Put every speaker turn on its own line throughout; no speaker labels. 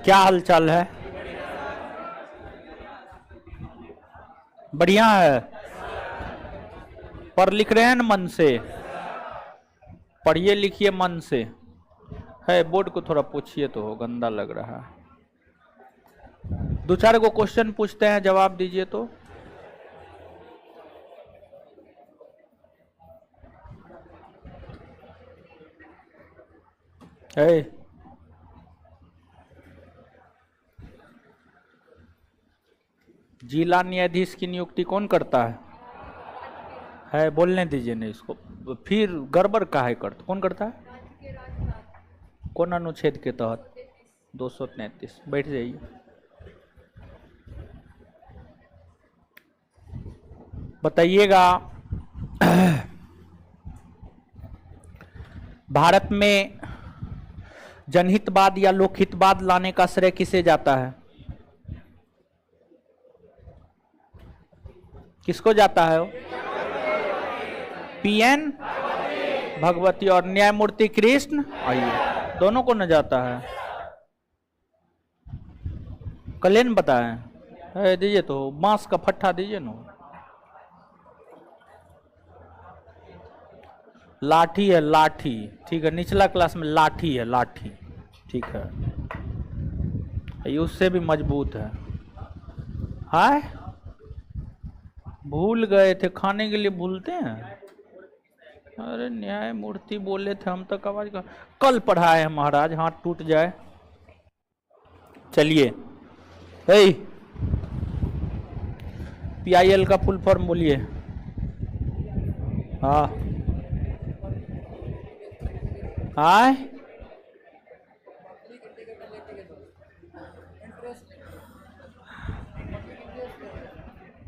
क्या हालचाल है? बढ़िया है। पर लिख रहे हैं ना मन से, पढ़िए लिखिए मन से। है बोर्ड को थोड़ा पूछिए तो, गंदा लग रहा है। दो चार को क्वेश्चन पूछते हैं, जवाब दीजिए तो। है जिला न्यायाधीश की नियुक्ति कौन करता है? बोलने दीजिए नहीं इसको, फिर गड़बड़ काहे करता, कौन करता है? कौन अनुच्छेद के तहत? 233। बैठ जाइए। बताइएगा, भारत में जनहितवाद या लोकहितवाद लाने का श्रेय किसे जाता है? किसको जाता है? पीएन भगवती और न्यायमूर्ति कृष्ण आइए, दोनों को न जाता है। कलेन बताएं। दीजिए तो, बांस का फट्टा दीजिए ना। लाठी है, लाठी। ठीक है, निचला क्लास में लाठी है, लाठी। ठीक है, ये उससे भी मजबूत है। हाय, भूल गए थे, खाने के लिए भूलते हैं। अरे न्यायमूर्ति बोले थे, हम तक आवाज का कल पढ़ाए हैं महाराज, हाथ टूट जाए। चलिए, PIL का फुल फॉर्म बोलिए। हाँ हाय,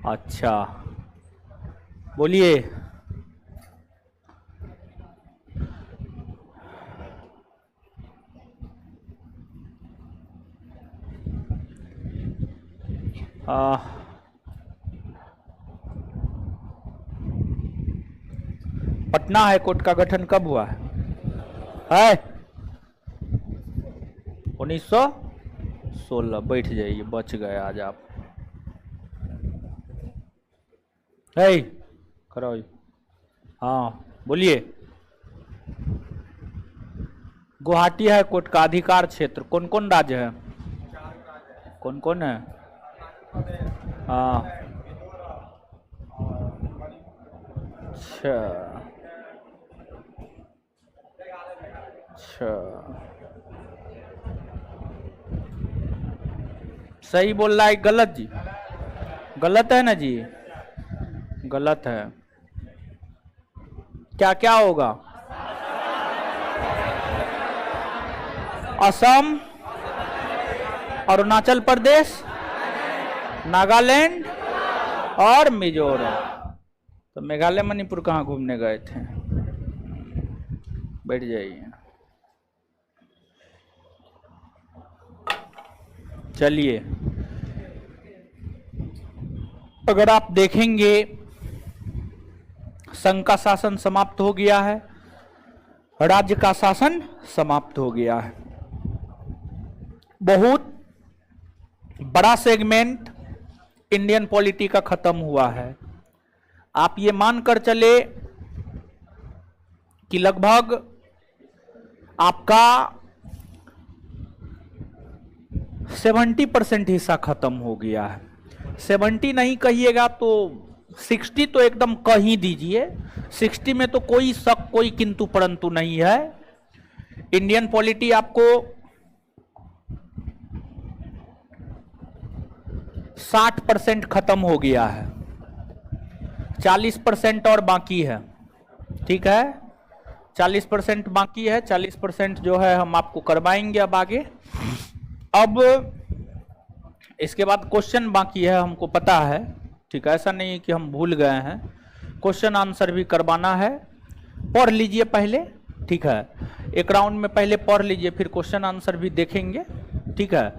अच्छा बोलिए। पटना हाई कोर्ट का गठन कब हुआ है? 1916। बैठ जाइए, बच गए आज आप। करो। हाँ बोलिए। गुवाहाटी हाई कोर्ट का अधिकार क्षेत्र कौन कौन राज्य है? कौन कौन है? हाँ, अच्छा अच्छा, सही बोल रहा है गलत जी? गलत है ना जी? गलत है। क्या क्या होगा? असम, अरुणाचल प्रदेश, नागालैंड और मिजोरम। तो मेघालय मणिपुर कहाँ घूमने गए थे? बैठ जाइए। चलिए, अगर आप देखेंगे, संघ का शासन समाप्त हो गया है, राज्य का शासन समाप्त हो गया है। बहुत बड़ा सेगमेंट इंडियन पॉलिटी का खत्म हुआ है। आप ये मानकर चले कि लगभग आपका 70% हिस्सा खत्म हो गया है। 70 नहीं कहिएगा तो 60 तो एकदम कह ही दीजिए। 60 में तो कोई शक, कोई किंतु परंतु नहीं है। इंडियन पॉलिटी आपको 60% खत्म हो गया है, 40% और बाकी है। ठीक है, 40% बाकी है, 40% जो है हम आपको करवाएंगे अब आगे। अब इसके बाद क्वेश्चन बाकी है, हमको पता है। ठीक है, ऐसा नहीं है कि हम भूल गए हैं, क्वेश्चन आंसर भी करवाना है। पढ़ लीजिए पहले, ठीक है, एक राउंड में पहले पढ़ लीजिए, फिर क्वेश्चन आंसर भी देखेंगे। ठीक है,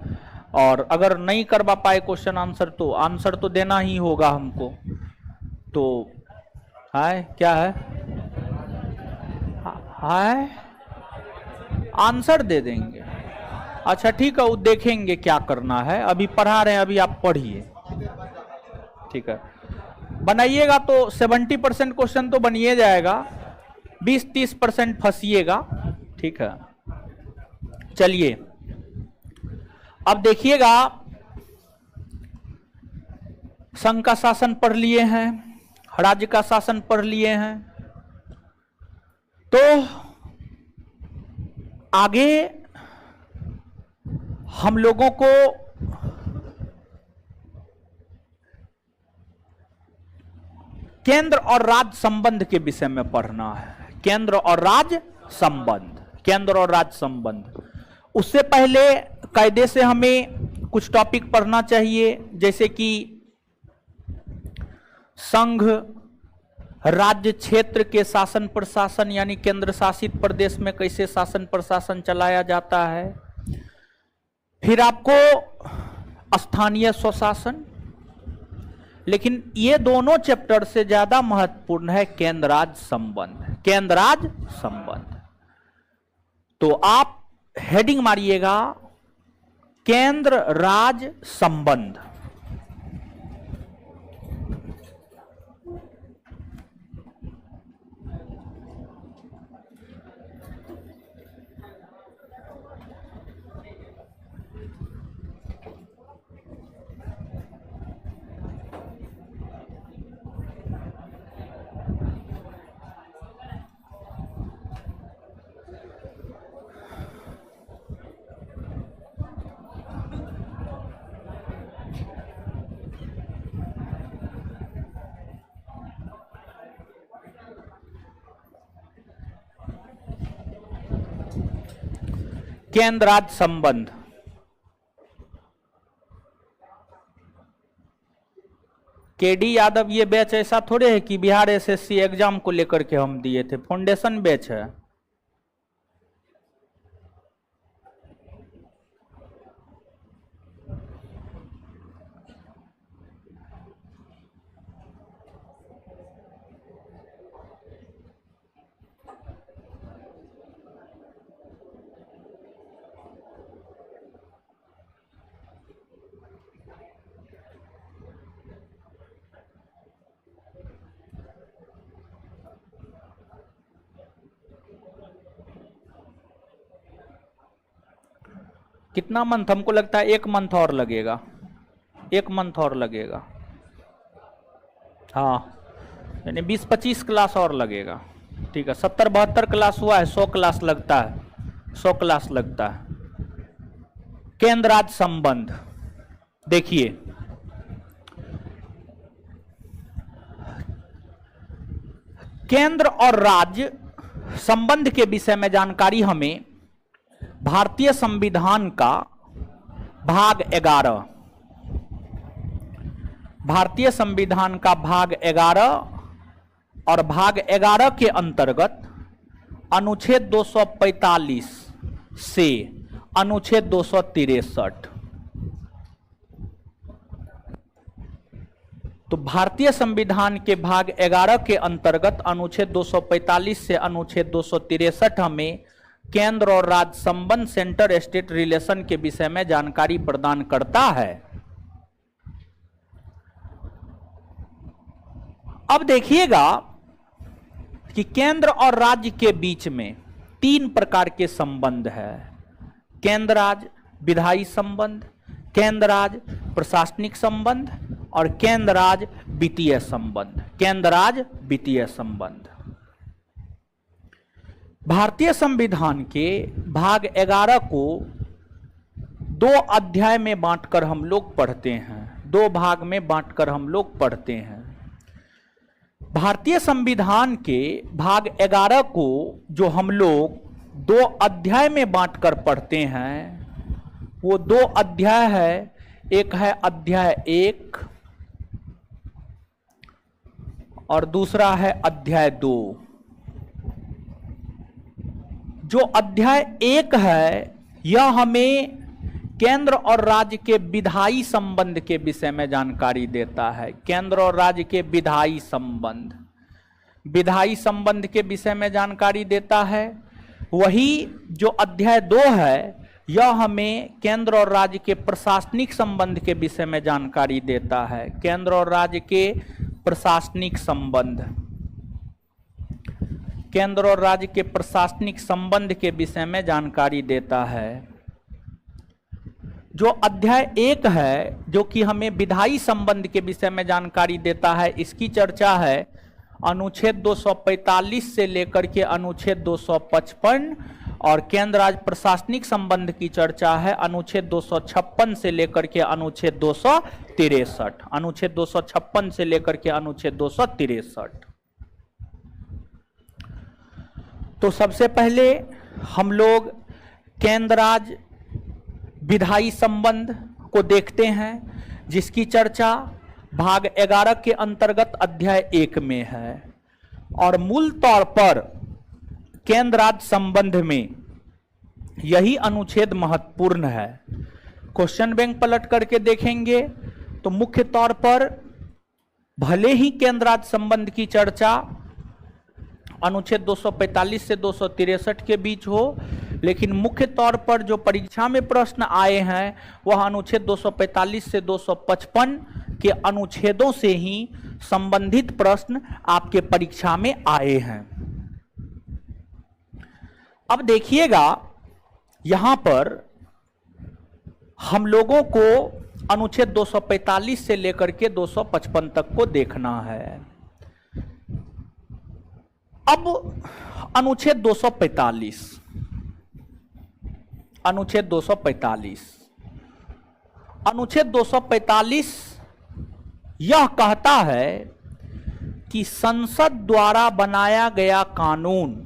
और अगर नहीं करवा पाए क्वेश्चन आंसर तो आंसर तो देना ही होगा हमको। तो हाय क्या है? हाय आंसर दे देंगे। अच्छा ठीक है, वो देखेंगे क्या करना है, अभी पढ़ा रहे हैं, अभी आप पढ़िए। ठीक है, बनाइएगा तो 70% क्वेश्चन तो बनिए जाएगा, 20-30% फंसिएगा। ठीक है, चलिए अब देखिएगा, संघ का शासन पढ़ लिए हैं, राज्य का शासन पढ़ लिए हैं, तो आगे हम लोगों को केंद्र और राज्य संबंध के विषय में पढ़ना है। केंद्र और राज्य संबंध, केंद्र और राज्य संबंध। उससे पहले कायदे से हमें कुछ टॉपिक पढ़ना चाहिए, जैसे कि संघ राज्य क्षेत्र के शासन प्रशासन, यानी केंद्र शासित प्रदेश में कैसे शासन प्रशासन चलाया जाता है। फिर आपको स्थानीय स्वशासन, लेकिन ये दोनों चैप्टर से ज्यादा महत्वपूर्ण है केंद्र राज्य संबंध, केंद्र राज्य संबंध। तो आप हेडिंग मारिएगा केंद्र राज्य संबंध। केंद्र राज्य संबंध। केडी यादव ये बैच ऐसा थोड़े है कि बिहार एसएससी एग्जाम को लेकर के हम दिए थे, फाउंडेशन बैच है। कितना मंथ? हमको लगता है 1 मंथ और लगेगा, 1 मंथ और लगेगा। हाँ, यानी 20-25 क्लास और लगेगा। ठीक है, 70-72 क्लास हुआ है, 100 क्लास लगता है, 100 क्लास लगता है। केंद्र राज्य संबंध देखिए, केंद्र और राज्य संबंध के विषय में जानकारी हमें भारतीय संविधान का भाग 11, भारतीय संविधान का भाग 11 और भाग 11 के अंतर्गत अनुच्छेद 245 से अनुच्छेद 263। तो भारतीय संविधान के भाग 11 के अंतर्गत अनुच्छेद 245 से अनुच्छेद 263 हमें केंद्र और राज्य संबंध, सेंटर स्टेट रिलेशन के विषय में जानकारी प्रदान करता है। अब देखिएगा कि केंद्र और राज्य के बीच में 3 प्रकार के संबंध है। केंद्र राज्य विधायी संबंध, केंद्र राज्य प्रशासनिक संबंध और केंद्र राज्य वित्तीय संबंध, केंद्र राज्य वित्तीय संबंध। भारतीय संविधान के भाग 11 को 2 अध्याय में बांटकर हम लोग पढ़ते हैं, 2 भाग में बांटकर हम लोग पढ़ते हैं। भारतीय संविधान के भाग 11 को जो हम लोग 2 अध्याय में बांटकर पढ़ते हैं, वो 2 अध्याय है। एक है अध्याय 1 और दूसरा है अध्याय 2। जो अध्याय 1 है यह हमें केंद्र और राज्य के विधायी संबंध के विषय में जानकारी देता है। केंद्र और राज्य के विधायी संबंध, विधायी संबंध के विषय में जानकारी देता है। वही जो अध्याय 2 है यह हमें केंद्र और राज्य के प्रशासनिक संबंध के विषय में जानकारी देता है। केंद्र और राज्य के प्रशासनिक संबंध, केंद्र और राज्य के प्रशासनिक संबंध के विषय में जानकारी देता है। जो अध्याय 1 है, जो कि हमें विधायी संबंध के विषय में जानकारी देता है, इसकी चर्चा है अनुच्छेद 245 से लेकर के अनुच्छेद 255, और केंद्र राज्य प्रशासनिक संबंध की चर्चा है अनुच्छेद 256 से लेकर के अनुच्छेद 263, अनुच्छेद 256 से लेकर के अनुच्छेद 263। तो सबसे पहले हम लोग केंद्र राज्य विधायी संबंध को देखते हैं, जिसकी चर्चा भाग 11 के अंतर्गत अध्याय 1 में है। और मूल तौर पर केंद्र राज्य संबंध में यही अनुच्छेद महत्वपूर्ण है। क्वेश्चन बैंक पलट करके देखेंगे तो मुख्य तौर पर भले ही केंद्र राज्य संबंध की चर्चा अनुच्छेद 245 से 263 के बीच हो, लेकिन मुख्य तौर पर जो परीक्षा में प्रश्न आए हैं वह अनुच्छेद 245 से 255 के अनुच्छेदों से ही संबंधित प्रश्न आपके परीक्षा में आए हैं। अब देखिएगा, यहां पर हम लोगों को अनुच्छेद 245 से लेकर के 255 तक को देखना है। अब अनुच्छेद 245, अनुच्छेद 245, अनुच्छेद 245 यह कहता है कि संसद द्वारा बनाया गया कानून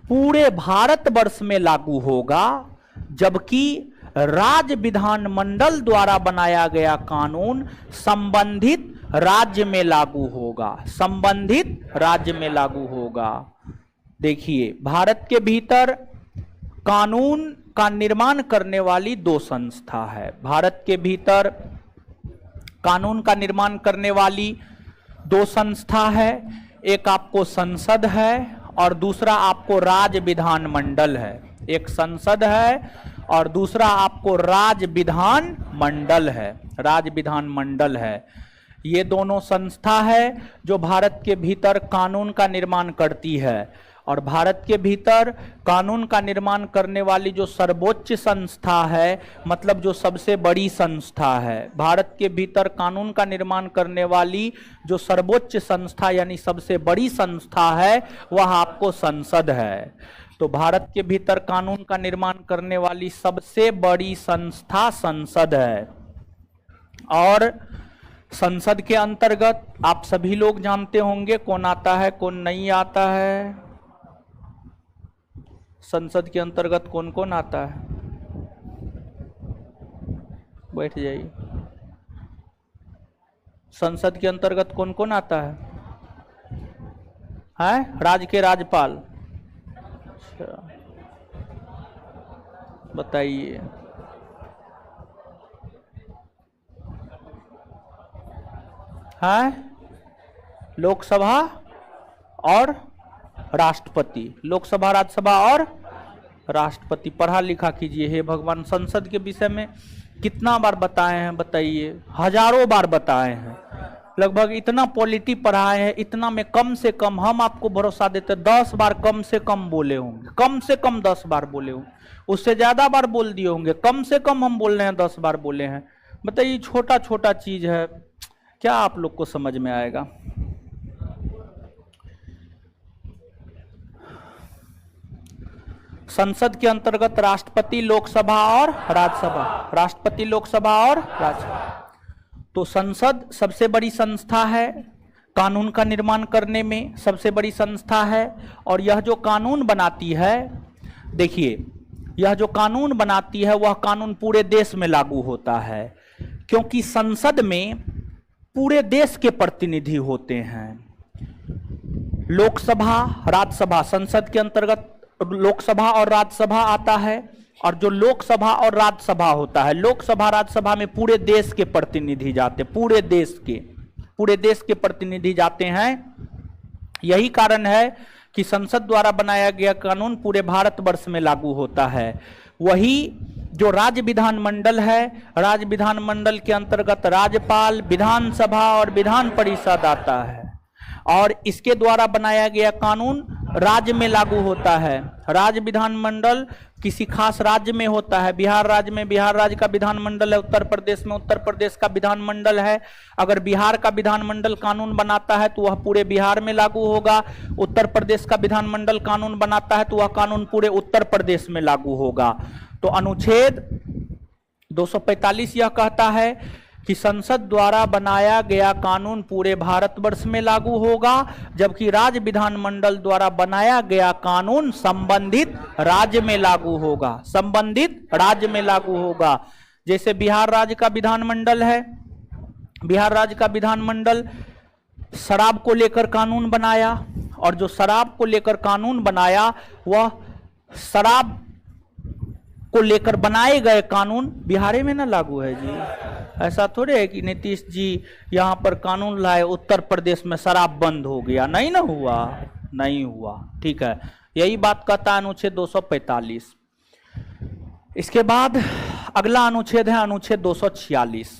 पूरे भारतवर्ष में लागू होगा, जबकि राज्य विधानमंडल द्वारा बनाया गया कानून संबंधित राज्य में लागू होगा, संबंधित राज्य में लागू होगा। देखिए, भारत के भीतर कानून का निर्माण करने वाली दो संस्था है। भारत के भीतर कानून का निर्माण करने वाली दो संस्था है, एक आपको संसद है और दूसरा आपको राज्य विधानमंडल है। एक संसद है और दूसरा आपको राज्य विधान मंडल है, राज्य विधानमंडल है। ये दोनों संस्था है जो भारत के भीतर कानून का निर्माण करती है। और भारत के भीतर कानून का निर्माण करने वाली जो सर्वोच्च संस्था है, मतलब जो सबसे बड़ी संस्था है, भारत के भीतर कानून का निर्माण करने वाली जो सर्वोच्च संस्था यानी सबसे बड़ी संस्था है, वह आपको संसद है। तो भारत के भीतर कानून का निर्माण करने वाली सबसे बड़ी संस्था संसद है। और संसद के अंतर्गत आप सभी लोग जानते होंगे कौन आता है, कौन नहीं आता है। संसद के अंतर्गत कौन कौन आता है? बैठ जाइए। संसद के अंतर्गत कौन कौन आता है? हैं? राज्य के राज्यपाल। अच्छा, बताइए। हैं? लोकसभा और राष्ट्रपति, लोकसभा, राज्यसभा और राष्ट्रपति। पढ़ा लिखा कीजिए। हे भगवान, संसद के विषय में कितना बार बताए हैं बताइए? हजारों बार बताए हैं, लगभग इतना पॉलिटी पढ़ाए हैं, इतना में कम से कम हम आपको भरोसा देते 10 बार कम से कम बोले होंगे, कम से कम 10 बार बोले होंगे, उससे ज्यादा बार बोल दिए होंगे, कम से कम हम बोल रहे हैं 10 बार बोले हैं। बताइए, छोटा छोटा चीज है, क्या आप लोग को समझ में आएगा? संसद के अंतर्गत राष्ट्रपति, लोकसभा और राज्यसभा, राष्ट्रपति, लोकसभा और राज्यसभा। तो संसद सबसे बड़ी संस्था है, कानून का निर्माण करने में सबसे बड़ी संस्था है। और यह जो कानून बनाती है, देखिए, यह जो कानून बनाती है वह कानून पूरे देश में लागू होता है, क्योंकि संसद में पूरे देश के प्रतिनिधि होते हैं। लोकसभा, राज्यसभा, संसद के अंतर्गत लोकसभा और राज्यसभा आता है। और जो लोकसभा और राज्यसभा होता है, लोकसभा राज्यसभा में पूरे देश के प्रतिनिधि जाते, पूरे देश के प्रतिनिधि जाते हैं। यही कारण है कि संसद द्वारा बनाया गया कानून पूरे भारतवर्ष में लागू होता है। वही जो राज्य विधानमंडल है, राज्य विधानमंडल के अंतर्गत राज्यपाल, विधानसभा और विधान परिषद आता है और इसके द्वारा बनाया गया कानून राज्य में लागू होता है। राज्य विधानमंडल किसी खास राज्य में होता है। बिहार राज्य में बिहार राज्य का विधानमंडल है, उत्तर प्रदेश में उत्तर प्रदेश का विधानमंडल है। अगर बिहार का विधानमंडल कानून बनाता है तो वह पूरे बिहार में लागू होगा। उत्तर प्रदेश का विधानमंडल कानून बनाता है तो वह कानून पूरे उत्तर प्रदेश में लागू होगा। तो अनुच्छेद 245 यह कहता है कि संसद द्वारा बनाया गया कानून पूरे भारतवर्ष में लागू होगा, जबकि राज्य विधानमंडल द्वारा बनाया गया कानून संबंधित राज्य में लागू होगा। संबंधित राज्य में लागू होगा। जैसे बिहार राज्य का विधानमंडल है, बिहार राज्य का विधानमंडल शराब को लेकर कानून बनाया और जो शराब को लेकर कानून बनाया वह शराब को लेकर बनाए गए कानून बिहार में ना लागू है जी। ऐसा थोड़े है कि नीतीश जी यहाँ पर कानून लाए, उत्तर प्रदेश में शराब बंद हो गया। नहीं ना हुआ, नहीं हुआ। ठीक है, यही बात कहता है अनुच्छेद 245। इसके बाद अगला अनुच्छेद है अनुच्छेद 246।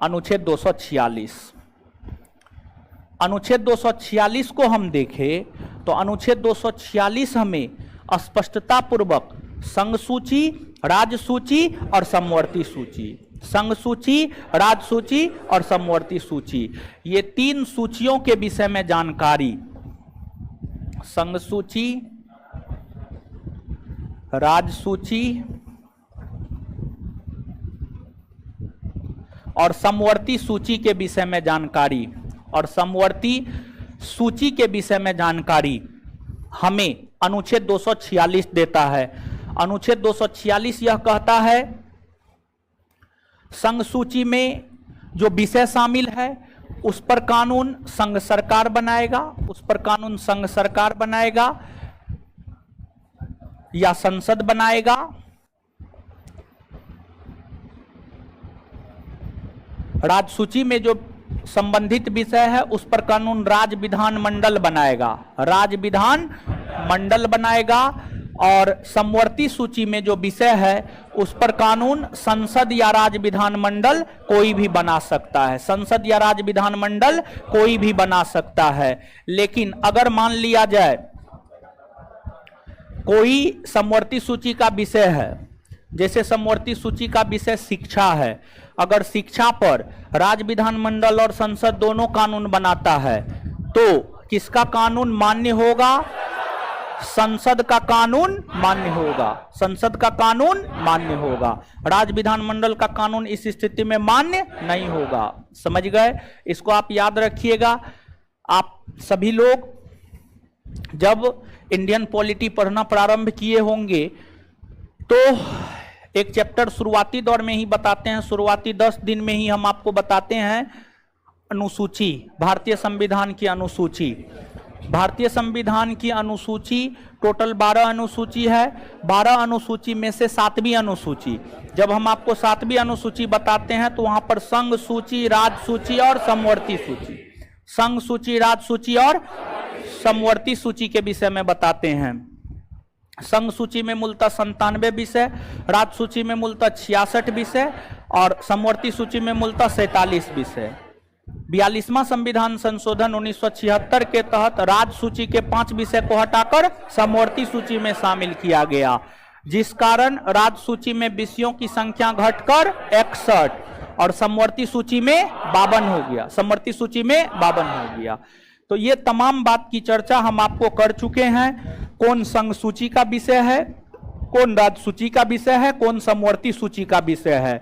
अनुच्छेद 246, अनुच्छेद 246 को हम देखें तो अनुच्छेद 246 हमें स्पष्टता पूर्वक संघ सूची, राज्य सूची और समवर्ती सूची, संघ सूची, राज्य सूची और समवर्ती सूची, ये तीन सूचियों के विषय में जानकारी, संघ सूची, राज्य सूची और समवर्ती सूची के विषय में जानकारी, और समवर्ती सूची के विषय में जानकारी हमें अनुच्छेद 246 देता है। अनुच्छेद 246 यह कहता है संघ सूची में जो विषय शामिल है उस पर कानून संघ सरकार बनाएगा, उस पर कानून संघ सरकार बनाएगा या संसद बनाएगा। राज्य सूची में जो संबंधित विषय है उस पर कानून राज्य विधानमंडल बनाएगा, राज्य विधान मंडल बनाएगा। और समवर्ती सूची में जो विषय है उस पर कानून संसद या राज्य विधानमंडल कोई भी बना सकता है, संसद या राज्य विधानमंडल कोई भी बना सकता है। लेकिन अगर मान लिया जाए कोई समवर्ती सूची का विषय है, जैसे समवर्ती सूची का विषय शिक्षा है, अगर शिक्षा पर राज्य विधानमंडल और संसद दोनों कानून बनाता है तो किसका कानून मान्य होगा? संसद का कानून मान्य होगा, संसद का कानून मान्य होगा। राज्य विधानमंडल का कानून इस स्थिति में मान्य नहीं होगा। समझ गए? इसको आप याद रखिएगा। आप सभी लोग जब इंडियन पॉलिटी पढ़ना प्रारंभ किए होंगे तो एक चैप्टर शुरुआती दौर में ही बताते हैं, शुरुआती 10 दिन में ही हम आपको बताते हैं अनुसूची, भारतीय संविधान की अनुसूची। भारतीय संविधान की अनुसूची टोटल 12 अनुसूची है। 12 अनुसूची में से 7वीं अनुसूची, जब हम आपको 7वीं अनुसूची बताते हैं तो वहां पर संघ सूची, राज्य सूची और समवर्ती सूची, संघ सूची, राज्य सूची और समवर्ती सूची के विषय में बताते हैं। संघ सूची में मूलतः 97 विषय, राज्य सूची में मूलतः 66 विषय और समवर्ती सूची में मूलतः 47 विषय। 42वां संविधान संशोधन 1976 के तहत राज्य सूची के 5 विषय को हटाकर समवर्ती सूची में शामिल किया गया, जिस कारण राज्य सूची में विषयों की संख्या घटकर 61 और समवर्ती सूची में 52 हो गया, समवर्ती सूची में 52 हो गया। तो ये तमाम बात की चर्चा हम आपको कर चुके हैं। कौन संघ सूची का विषय है, कौन राज्य सूची का विषय है, कौन समवर्ती सूची का विषय है,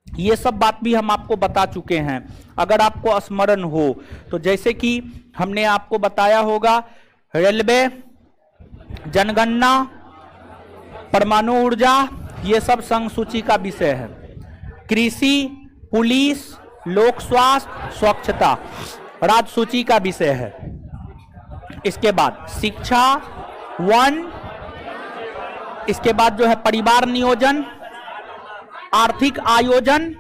ये सब बात भी हम आपको बता चुके हैं। अगर आपको स्मरण हो तो जैसे कि हमने आपको बताया होगा रेलवे, जनगणना, परमाणु ऊर्जा, ये सब संघ सूची का विषय है। कृषि, पुलिस, लोक स्वास्थ्य, स्वच्छता राज्य सूची का विषय है। इसके बाद शिक्षा, वन, इसके बाद जो है परिवार नियोजन, आर्थिक आयोजन,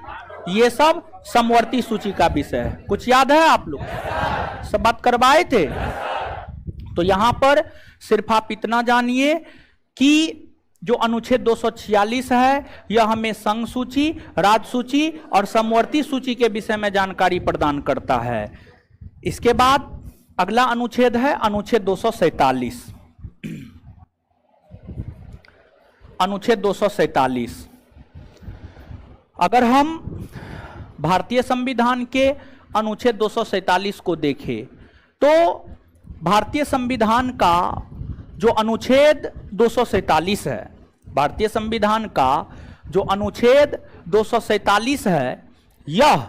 ये सब समवर्ती सूची का विषय है। कुछ याद है? आप लोग सब बात करवाए थे। तो यहां पर सिर्फ आप इतना जानिए कि जो अनुच्छेद 246 है यह हमें संघ सूची, राज्य सूची और समवर्ती सूची के विषय में जानकारी प्रदान करता है। इसके बाद अगला अनुच्छेद है अनुच्छेद 247। अनुच्छेद 247, अगर हम भारतीय संविधान के अनुच्छेद 247 को देखें तो भारतीय संविधान का जो अनुच्छेद 247 है, भारतीय संविधान का जो अनुच्छेद 247 है, यह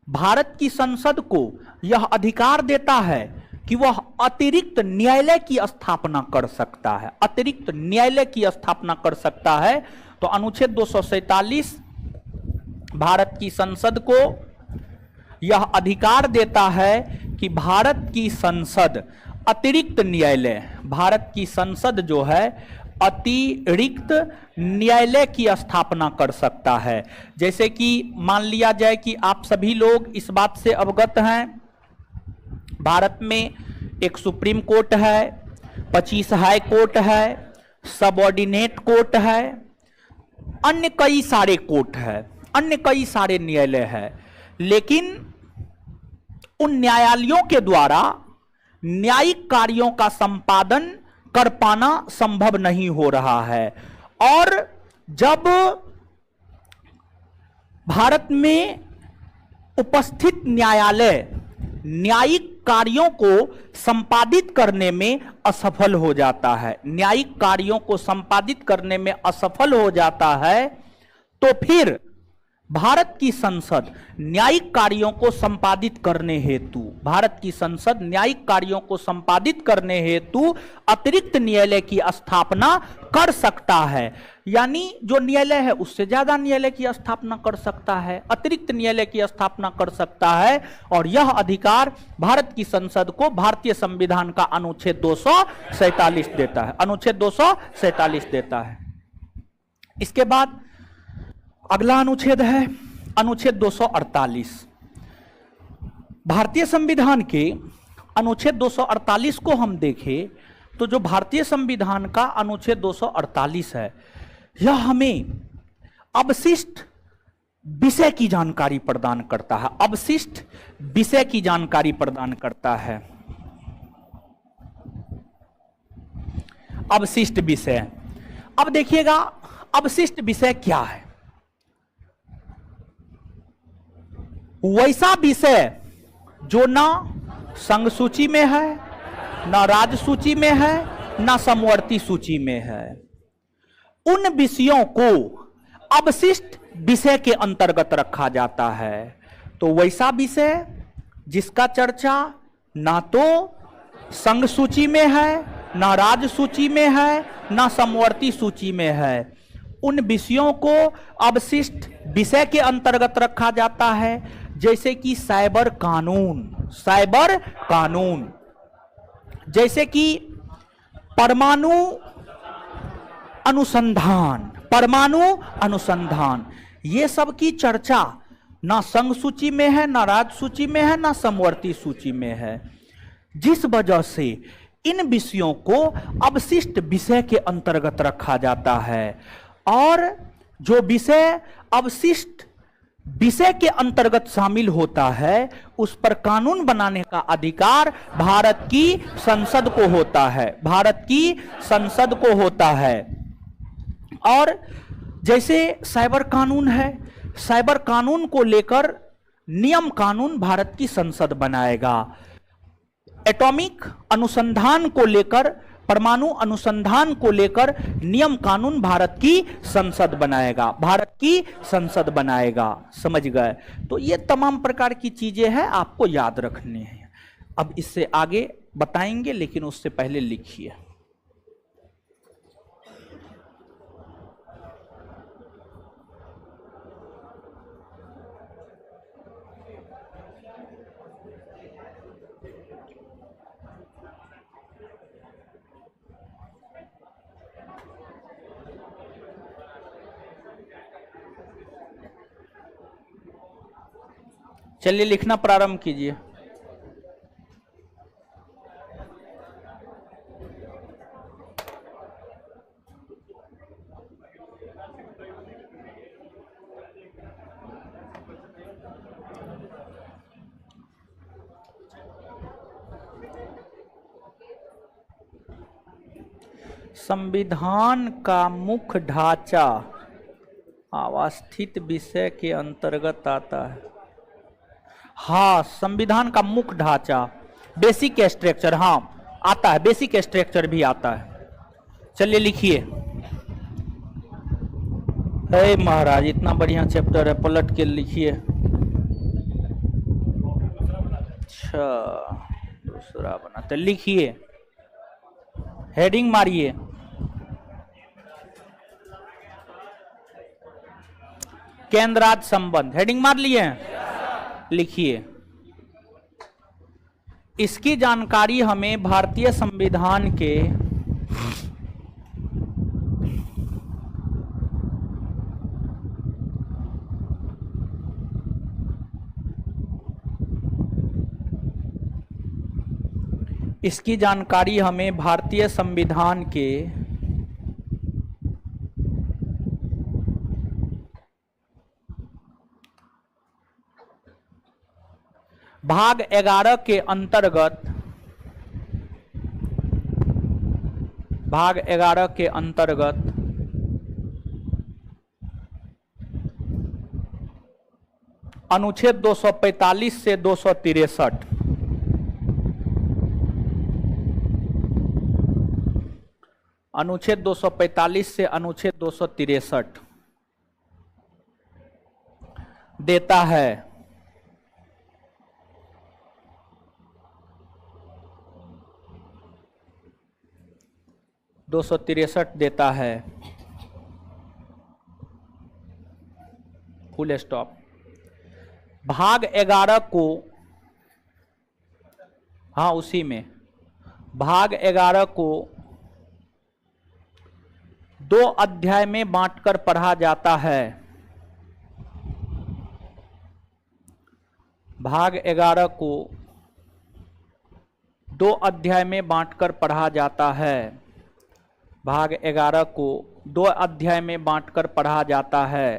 भारत की संसद को यह अधिकार देता है कि वह अतिरिक्त न्यायालय की स्थापना कर सकता है, अतिरिक्त न्यायालय की स्थापना कर सकता है। तो अनुच्छेद 247 भारत की संसद को यह अधिकार देता है कि भारत की संसद अतिरिक्त न्यायालय, भारत की संसद जो है अतिरिक्त न्यायालय की स्थापना कर सकता है। जैसे कि मान लिया जाए कि आप सभी लोग इस बात से अवगत हैं, भारत में एक सुप्रीम कोर्ट है, 25 हाई कोर्ट है, सबऑर्डिनेट कोर्ट है, अन्य कई सारे कोर्ट है, अन्य कई सारे न्यायालय है, लेकिन उन न्यायालयों के द्वारा न्यायिक कार्यों का संपादन कर पाना संभव नहीं हो रहा है। और जब भारत में उपस्थित न्यायालय न्यायिक कार्यों को संपादित करने में असफल हो जाता है, न्यायिक कार्यों को संपादित करने में असफल हो जाता है, तो फिर भारत की संसद न्यायिक कार्यों को संपादित करने हेतु, भारत की संसद न्यायिक कार्यों को संपादित करने हेतु अतिरिक्त न्यायालय की स्थापना कर सकता है। यानी जो न्यायालय है उससे ज्यादा न्यायालय की स्थापना कर सकता है, अतिरिक्त न्यायालय की स्थापना कर सकता है। और यह अधिकार भारत की संसद को भारतीय संविधान का अनुच्छेद 247 देता है, अनुच्छेद 247 देता है। इसके बाद अगला अनुच्छेद है अनुच्छेद 248। भारतीय संविधान के अनुच्छेद 248 को हम देखें तो जो भारतीय संविधान का अनुच्छेद 248 है, यह हमें अवशिष्ट विषय की जानकारी प्रदान करता है, अवशिष्ट विषय की जानकारी प्रदान करता है। अवशिष्ट विषय, अब देखिएगा अवशिष्ट विषय क्या है। वैसा विषय जो ना संघ सूची में है, ना राज्य सूची में है, ना समवर्ती सूची में है, उन विषयों को अवशिष्ट विषय के अंतर्गत रखा जाता है। तो वैसा विषय जिसका चर्चा ना तो संघ सूची में है, ना राज्य सूची में है, ना समवर्ती सूची में है, उन विषयों को अवशिष्ट विषय के अंतर्गत रखा जाता है। जैसे कि साइबर कानून, साइबर कानून, जैसे कि परमाणु अनुसंधान, परमाणु अनुसंधान, ये सब की चर्चा ना संघ सूची में है, ना राज्य सूची में है, ना समवर्ती सूची में है, जिस वजह से इन विषयों को अवशिष्ट विषय के अंतर्गत रखा जाता है। और जो विषय अवशिष्ट विषय के अंतर्गत शामिल होता है उस पर कानून बनाने का अधिकार भारत की संसद को होता है, भारत की संसद को होता है। और जैसे साइबर कानून है, साइबर कानून को लेकर नियम कानून भारत की संसद बनाएगा। एटॉमिक अनुसंधान को लेकर, परमाणु अनुसंधान को लेकर नियम कानून भारत की संसद बनाएगा, भारत की संसद बनाएगा। समझ गए? तो ये तमाम प्रकार की चीजें हैं, आपको याद रखनी है। अब इससे आगे बताएंगे, लेकिन उससे पहले लिखिए। चलिए लिखना प्रारंभ कीजिए। संविधान का मुख्य ढांचा अवस्थित विषय के अंतर्गत आता है। हाँ, संविधान का मुख्य ढांचा, बेसिक स्ट्रक्चर, हाँ आता है, बेसिक स्ट्रक्चर भी आता है। चलिए लिखिए। हे महाराज, इतना बढ़िया चैप्टर है, पलट के लिखिए। अच्छा, दूसरा बनाते, लिखिए, हेडिंग मारिए। केंद्र राज्य संबंध, हेडिंग मार लिए हैं? लिखिए। इसकी जानकारी हमें भारतीय संविधान के इसकी जानकारी हमें भारतीय संविधान के भाग 11 के अंतर्गत अनुच्छेद 245 से 263, अनुच्छेद 245 से अनुच्छेद 263 देता है। देता है, फुल स्टॉप। भाग 11 को, हाँ उसी में, भाग 11 को 2 अध्याय में बांटकर पढ़ा जाता है। भाग 11 को 2 अध्याय में बांटकर पढ़ा जाता है। भाग 11 को 2 अध्याय में बांटकर पढ़ा जाता है।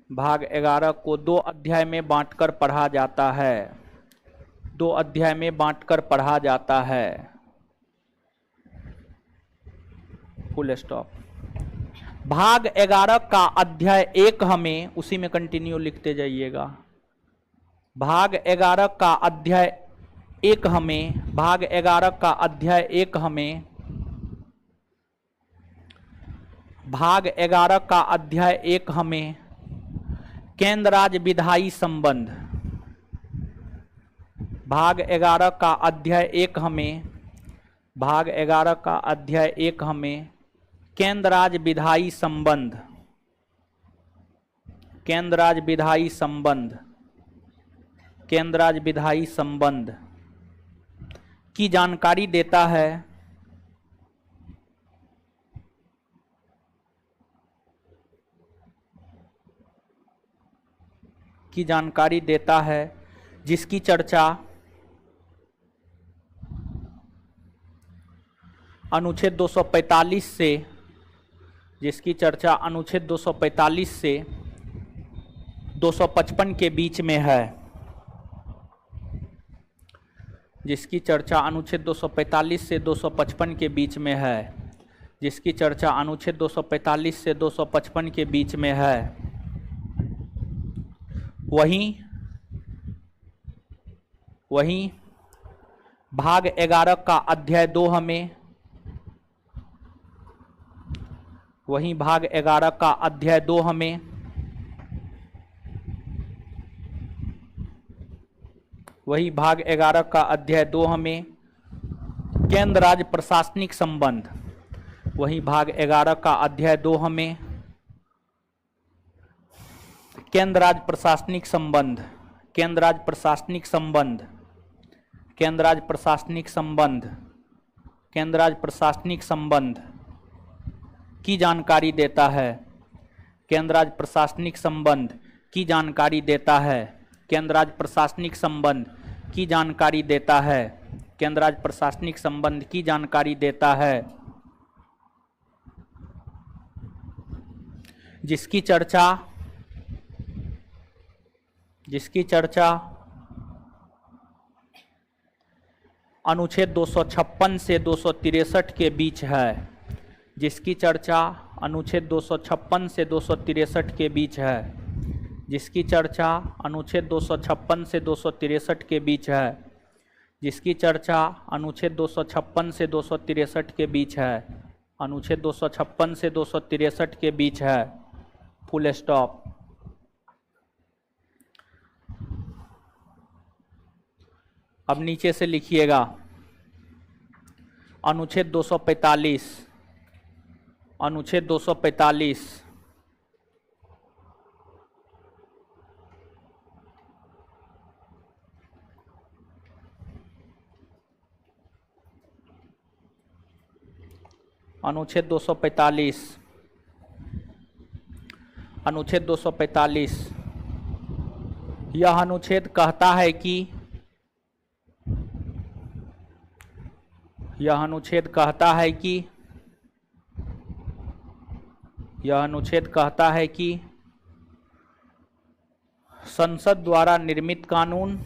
भाग 11 को 2 अध्याय में बांटकर पढ़ा जाता है। 2 अध्याय में बांटकर पढ़ा जाता है, फुल स्टॉप। भाग 11 का अध्याय 1 हमें, उसी में कंटिन्यू लिखते जाइएगा। भाग 11 का अध्याय 1 हमें, भाग 11 का अध्याय 1 हमें, भाग 11 का अध्याय 1 हमें केंद्र राज्य विधायी संबंध, भाग 11 का अध्याय 1 हमें, भाग 11 का अध्याय 1 हमें केंद्र राज्य विधायी संबंध, केंद्र राज्य विधायी संबंध, केंद्र राज्य विधायी संबंध की जानकारी देता है। की जानकारी देता है, जिसकी चर्चा अनुच्छेद 245 से, जिसकी चर्चा अनुच्छेद 245 से 255 के बीच में है, जिसकी चर्चा अनुच्छेद 245 से 255 के बीच में है, जिसकी चर्चा अनुच्छेद 245 से 255 के बीच में है। वहीं भाग 11 का अध्याय 2 हमें, वहीं भाग 11 का अध्याय 2 हमें वही भाग 11 का अध्याय 2 हमें केंद्र राज्य प्रशासनिक संबंध, वही भाग 11 का अध्याय 2 हमें केंद्र राज्य प्रशासनिक संबंध, केंद्र राज्य प्रशासनिक संबंध, केंद्र राज्य प्रशासनिक संबंध, केंद्र राज्य प्रशासनिक संबंध की जानकारी देता है। केंद्र राज्य प्रशासनिक संबंध की जानकारी देता है। केंद्र राज्य प्रशासनिक संबंध की जानकारी देता है। केंद्र राज्य प्रशासनिक संबंध की जानकारी देता है, जिसकी चर्चा अनुच्छेद 256 से 263 के बीच है। जिसकी चर्चा अनुच्छेद 256 से 263 के बीच है, जिसकी चर्चा अनुच्छेद 256 से 263 के बीच है, जिसकी चर्चा अनुच्छेद 256 से 263 के बीच है, अनुच्छेद 256 से 263 के बीच है, फुल स्टॉप। अब नीचे से लिखिएगा अनुच्छेद 245, अनुच्छेद 245 अनुच्छेद 245 अनुच्छेद 245 यह अनुच्छेद कहता है कि यह अनुच्छेद कहता है कि यह अनुच्छेद कहता है कि संसद द्वारा निर्मित कानून,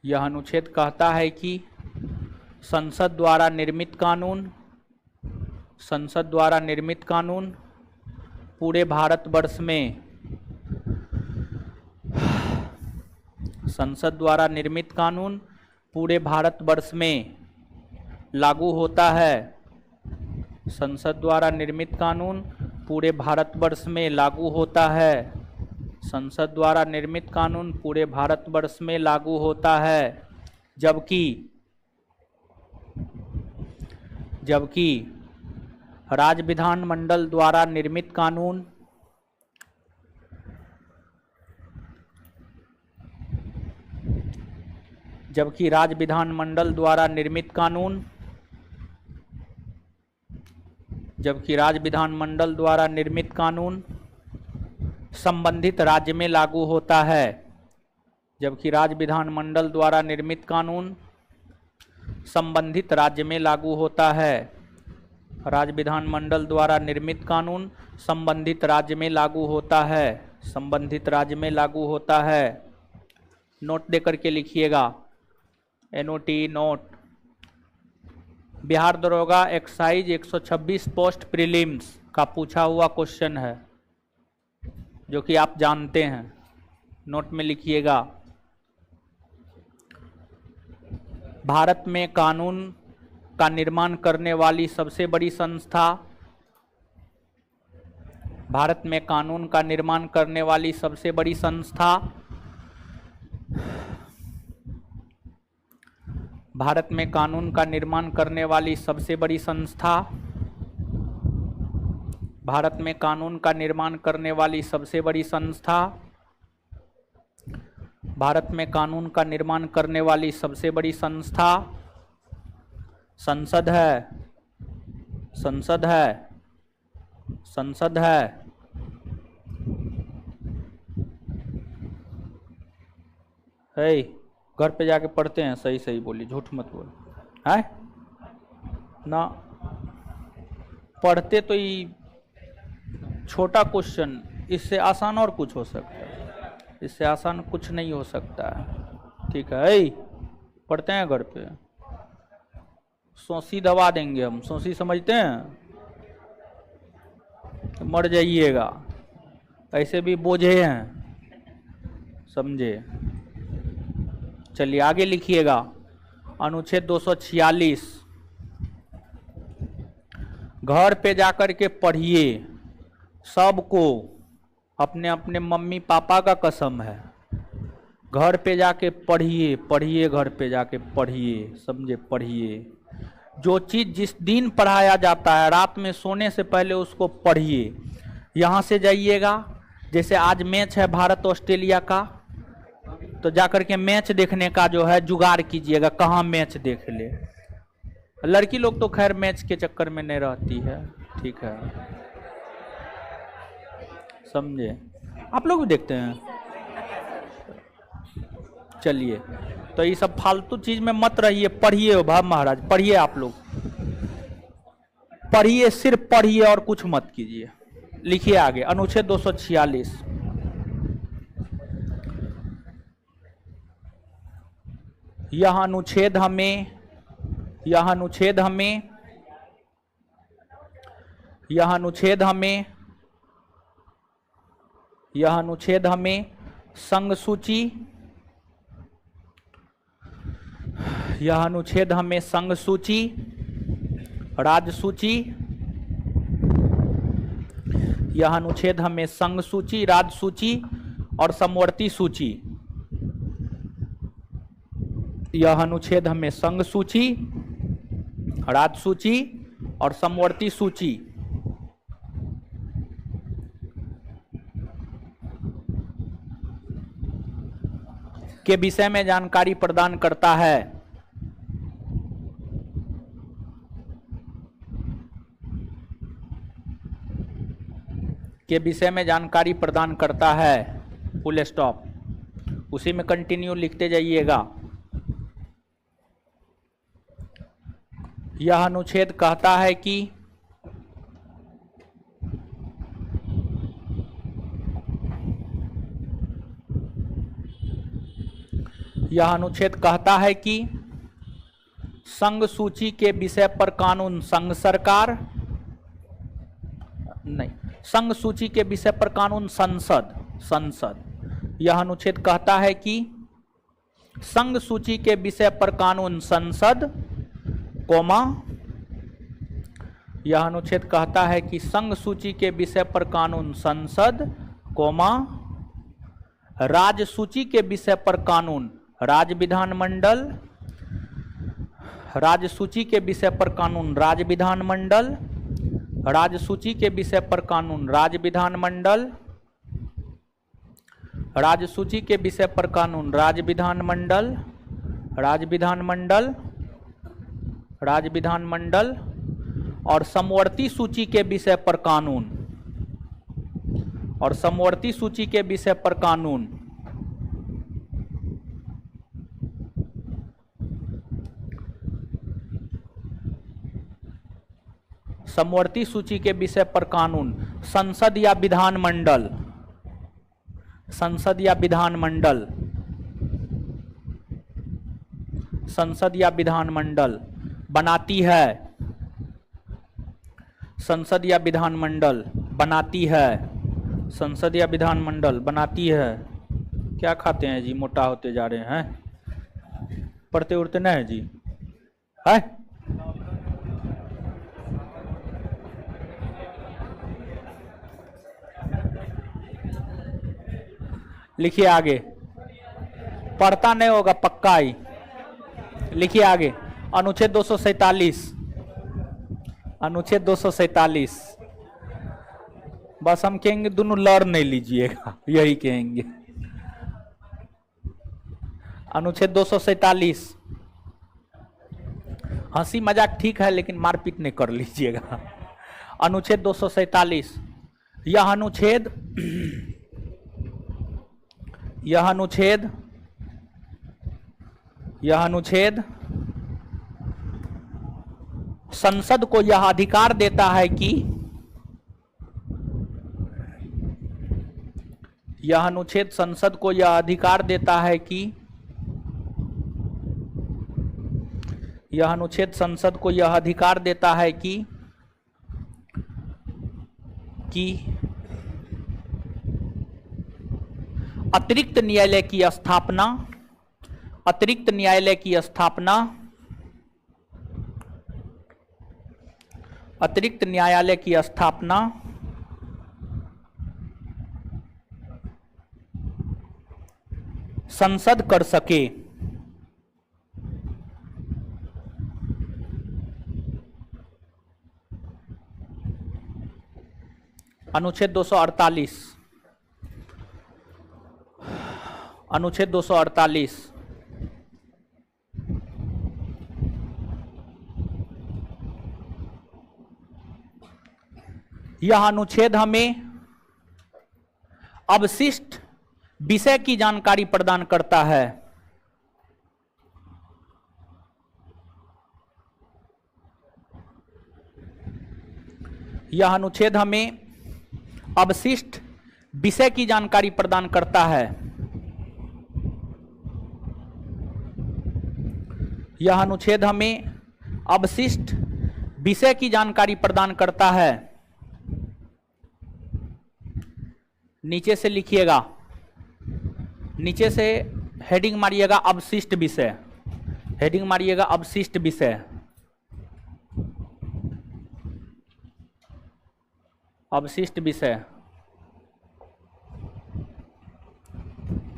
यह अनुच्छेद कहता है कि संसद द्वारा निर्मित कानून, संसद द्वारा निर्मित कानून पूरे भारतवर्ष में, संसद द्वारा निर्मित कानून पूरे भारतवर्ष में लागू होता है, संसद द्वारा निर्मित कानून पूरे भारतवर्ष में लागू होता है, संसद द्वारा निर्मित कानून पूरे भारतवर्ष में लागू होता है, जबकि राज्य विधानमंडल द्वारा निर्मित कानून, जबकि राज्य विधानमंडल द्वारा निर्मित कानून, जबकि राज्य विधानमंडल द्वारा निर्मित कानून संबंधित राज्य में लागू होता है, जबकि राज्य विधानमंडल द्वारा निर्मित कानून संबंधित राज्य में लागू होता है, राज्य विधानमंडल द्वारा निर्मित कानून संबंधित राज्य में लागू होता है, संबंधित राज्य में लागू होता है। नोट देकर के लिखिएगा, एनओटी नोट। बिहार दरोगा एक्साइज 126 पोस्ट प्रीलिम्स का पूछा हुआ क्वेश्चन है, जो कि आप जानते हैं, नोट में लिखिएगा। भारत में कानून का निर्माण करने वाली सबसे बड़ी संस्था, भारत में कानून का निर्माण करने वाली सबसे बड़ी संस्था, भारत में कानून का निर्माण करने वाली सबसे बड़ी संस्था, भारत में कानून का निर्माण करने वाली सबसे बड़ी संस्था, भारत में कानून का निर्माण करने वाली सबसे बड़ी संस्था संसद है, संसद है, संसद है। है, घर पे जाके पढ़ते हैं, सही सही बोलिए, झूठ मत बोल है ना। पढ़ते तो ये छोटा क्वेश्चन, इससे आसान और कुछ हो सकता है, इससे आसान कुछ नहीं हो सकता है, ठीक है। पढ़ते हैं घर पे, सोसी दबा देंगे हम, सोसी समझते हैं, तो मर जाइएगा, ऐसे भी बोझे हैं, समझे। चलिए आगे लिखिएगा, अनुच्छेद 246, घर पे जाकर के पढ़िए, सबको, अपने अपने मम्मी पापा का कसम है, घर पे जाके पढ़िए, पढ़िए, घर पे जाके पढ़िए, समझे, पढ़िए। जो चीज़ जिस दिन पढ़ाया जाता है, रात में सोने से पहले उसको पढ़िए। यहाँ से जाइएगा, जैसे आज मैच है भारत ऑस्ट्रेलिया का, तो जाकर के मैच देखने का जो है जुगाड़ कीजिएगा, कहाँ मैच देख ले। लड़की लोग तो खैर मैच के चक्कर में नहीं रहती है, ठीक है, समझे। आप लोग भी देखते हैं। चलिए, तो ये सब फालतू चीज में मत रहिए, पढ़िए भाई महाराज, पढ़िए, आप लोग पढ़िए, सिर्फ पढ़िए और कुछ मत कीजिए। लिखिए आगे, अनुच्छेद 246, यह अनुच्छेद हमें यह अनुच्छेद हमें संघ सूची, यह अनुच्छेद हमें संघ सूची, राज्य सूची, यह अनुच्छेद हमें संघ सूची, राज्य सूची और समवर्ती सूची, यह अनुच्छेद हमें संघ सूची, राज्य सूची और समवर्ती सूची के विषय में जानकारी प्रदान करता है। के विषय में जानकारी प्रदान करता है, फुल स्टॉप। उसी में कंटिन्यू लिखते जाइएगा। यह अनुच्छेद कहता है कि यह अनुच्छेद कहता है कि संघ सूची के विषय पर कानून संघ सरकार, नहीं, संघ सूची के विषय पर कानून संसद। यह अनुच्छेद कहता है कि संघ सूची के विषय पर कानून संसद, कोमा, यह अनुच्छेद कहता है कि संघ सूची के विषय पर कानून संसद, कोमा, राज्य सूची के विषय पर कानून राज्य विधानमंडल, राज्य सूची के विषय पर कानून राज्य विधानमंडल, राज्य सूची के विषय पर कानून राज्य विधानमंडल, राज्य सूची के विषय पर कानून राज्य विधानमंडल, राज्य विधानमंडल, राज्य विधानमंडल और समवर्ती सूची के विषय पर कानून, और समवर्ती सूची के विषय पर कानून, समवर्ती सूची के विषय पर कानून संसद या विधानमंडल, संसद या विधानमंडल, संसद या विधानमंडल बनाती है, संसद या विधानमंडल बनाती है, संसद या विधानमंडल बनाती है। क्या खाते हैं जी, मोटा होते जा रहे हैं, पढ़ते उड़ते नहीं जी, है? लिखिए आगे, पढ़ता नहीं होगा पक्का ही। लिखिए आगे, अनुच्छेद 247, अनुच्छेद 247। बस हम कहेंगे दोनों लड़ नहीं लीजिएगा, यही कहेंगे। अनुच्छेद 247, हंसी मजाक ठीक है लेकिन मारपीट नहीं कर लीजिएगा। अनुच्छेद 247, यह अनुच्छेद संसद को यह अधिकार देता है कि, यह अनुच्छेद संसद को यह अधिकार देता है कि, यह अनुच्छेद संसद को यह अधिकार देता है कि अतिरिक्त न्यायालय की स्थापना, अतिरिक्त न्यायालय की स्थापना, अतिरिक्त न्यायालय की स्थापना संसद कर सके। अनुच्छेद 248, अनुच्छेद 248, यह अनुच्छेद हमें अवशिष्ट विषय की जानकारी प्रदान करता है। यह अनुच्छेद हमें अवशिष्ट विषय की जानकारी प्रदान करता है। यह अनुच्छेद हमें अवशिष्ट विषय की जानकारी प्रदान करता है। नीचे से लिखिएगा, नीचे से हेडिंग मारिएगा अवशिष्ट विषय, हेडिंग मारिएगा अवशिष्ट विषय। अवशिष्ट विषय,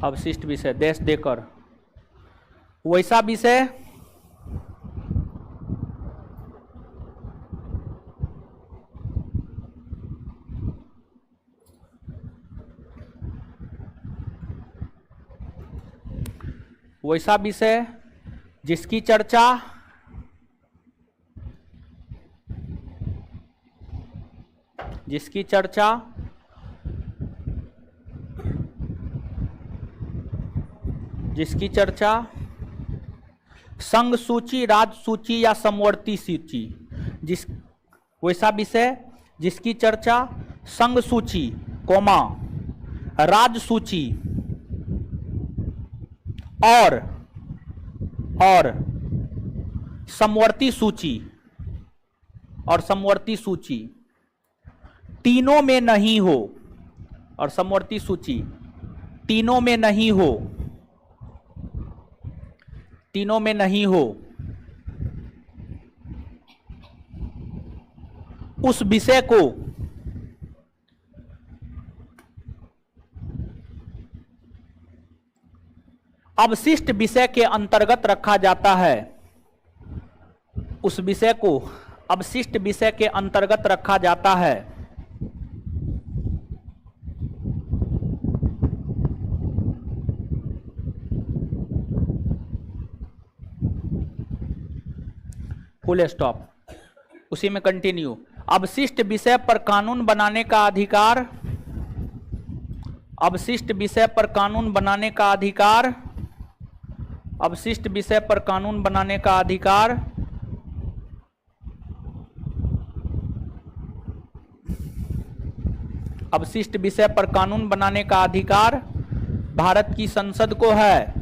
अवशिष्ट विषय देश देकर, वैसा विषय वैसा विषय जिसकी चर्चा संघ सूची, राज्य सूची या समवर्ती सूची, वैसा विषय जिसकी चर्चा संघ सूची, कोमा, राज्य सूची और समवर्ती सूची तीनों में नहीं हो, और समवर्ती सूची तीनों में नहीं हो, उस विषय को अवशिष्ट विषय के अंतर्गत रखा जाता है। उस विषय को अवशिष्ट विषय के अंतर्गत रखा जाता है। फुल स्टॉप, उसी में कंटिन्यू। अवशिष्ट विषय पर कानून बनाने का अधिकार, अवशिष्ट विषय पर कानून बनाने का अधिकार, अवशिष्ट विषय पर कानून बनाने का अधिकार अवशिष्ट विषय पर कानून बनाने का अधिकार भारत की संसद को है।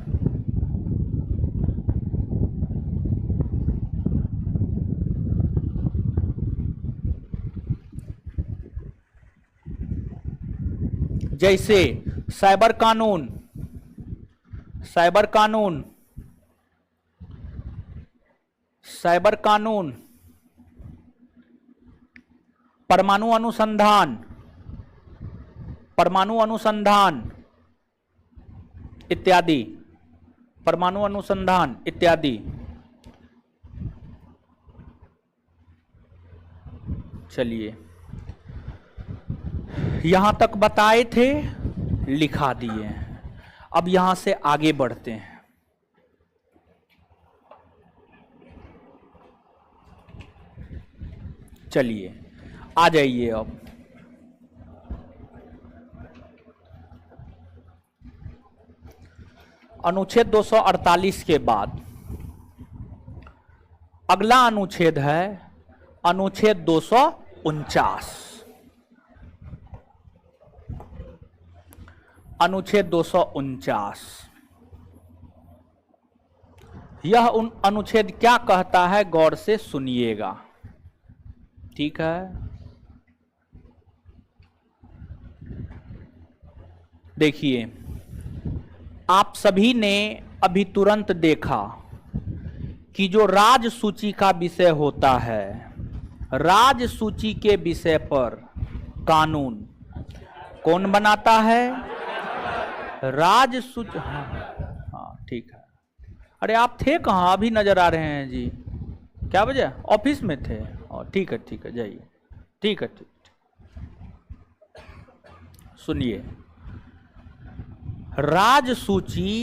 जैसे साइबर कानून, साइबर कानून, साइबर कानून, परमाणु अनुसंधान, परमाणु अनुसंधान इत्यादि, परमाणु अनुसंधान इत्यादि। चलिए, यहां तक बताए थे, लिखा दिए। अब यहां से आगे बढ़ते हैं। चलिए आ जाइए। अब अनुच्छेद 248 के बाद अगला अनुच्छेद है अनुच्छेद 249। अनुच्छेद 249, यह अनुच्छेद क्या कहता है, गौर से सुनिएगा, ठीक है। देखिए, आप सभी ने अभी तुरंत देखा कि जो राज सूची का विषय होता है, राज सूची के विषय पर कानून कौन बनाता है? राज सूची। हाँ ठीक है। अरे आप थे कहाँ? अभी नजर आ रहे हैं जी। क्या वजह? ऑफिस में थे। और ठीक है जाइए। ठीक है। सुनिए, राज सूची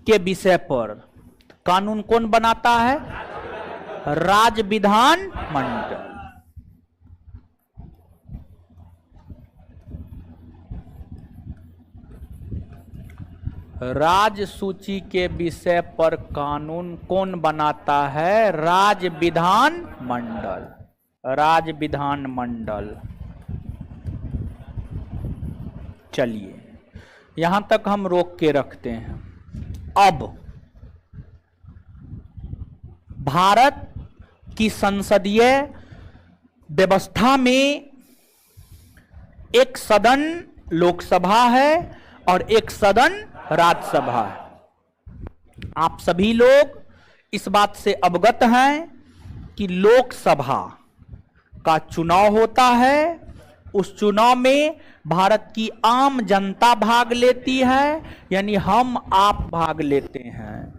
के विषय पर कानून कौन बनाता है? राज्य विधान मंडल। राज सूची के विषय पर कानून कौन बनाता है? राज्य विधान मंडल। राज्य विधान मंडल। चलिए, यहां तक हम रोक के रखते हैं। अब भारत कि संसदीय व्यवस्था में एक सदन लोकसभा है और एक सदन राज्यसभा है। आप सभी लोग इस बात से अवगत हैं कि लोकसभा का चुनाव होता है, उस चुनाव में भारत की आम जनता भाग लेती है, यानी हम आप भाग लेते हैं।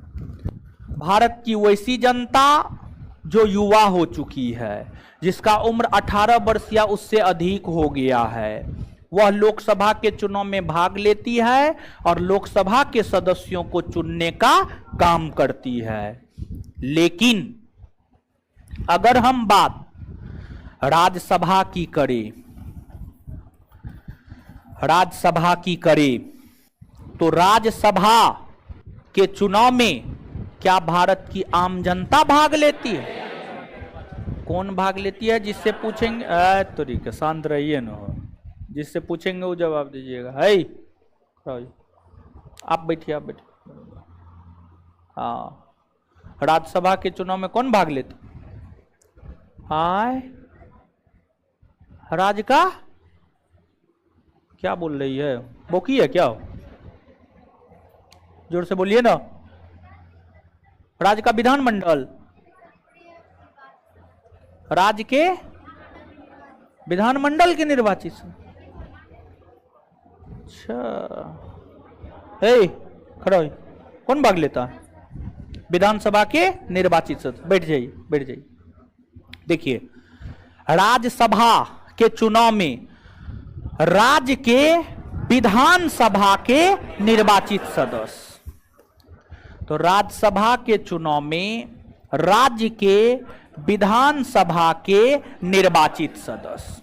भारत की वैसी जनता जो युवा हो चुकी है, जिसका उम्र 18 वर्ष या उससे अधिक हो गया है, वह लोकसभा के चुनाव में भाग लेती है और लोकसभा के सदस्यों को चुनने का काम करती है। लेकिन अगर हम बात राज्यसभा की करें, तो राज्यसभा के चुनाव में क्या भारत की आम जनता भाग लेती है? कौन भाग लेती है? जिससे पूछेंगे, तरीके शांत रहिए ना, जिससे पूछेंगे वो जवाब दीजिएगा। है आप बैठिए, आप बैठिए। हाँ, राज्यसभा के चुनाव में कौन भाग लेता? हाय, राज्य का क्या बोल रही है? बोकी है क्या? जोर से बोलिए ना। राज्य का विधानमंडल, राज्य के विधानमंडल के निर्वाचित। अच्छा, खड़ा हो, कौन भाग लेता है? विधानसभा के निर्वाचित सदस्य। बैठ जाइए, बैठ जाइए। देखिए, राज्यसभा के चुनाव में राज्य के विधानसभा के निर्वाचित सदस्य, तो राज्यसभा के चुनाव में राज्य के विधानसभा के निर्वाचित सदस्य,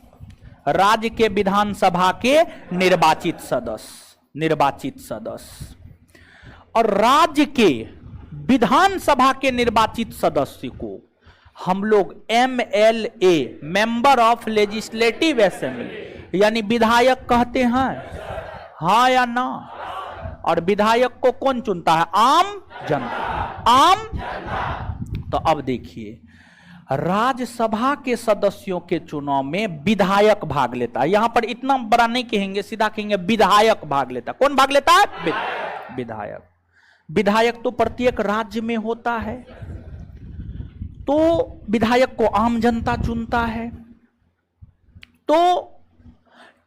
राज्य के विधानसभा के निर्वाचित सदस्य और राज्य के विधानसभा के निर्वाचित सदस्य को हम लोग MLA, member of legislative assembly, यानी विधायक कहते हैं, हाँ या ना? और विधायक को कौन चुनता है? आम जनता। तो अब देखिए, राज्यसभा के सदस्यों के चुनाव में विधायक भाग लेता है। यहां पर इतना बड़ा नहीं कहेंगे, सीधा कहेंगे विधायक भाग लेता है। कौन भाग लेता है? विधायक। विधायक तो प्रत्येक राज्य में होता है, तो विधायक को आम जनता चुनता है। तो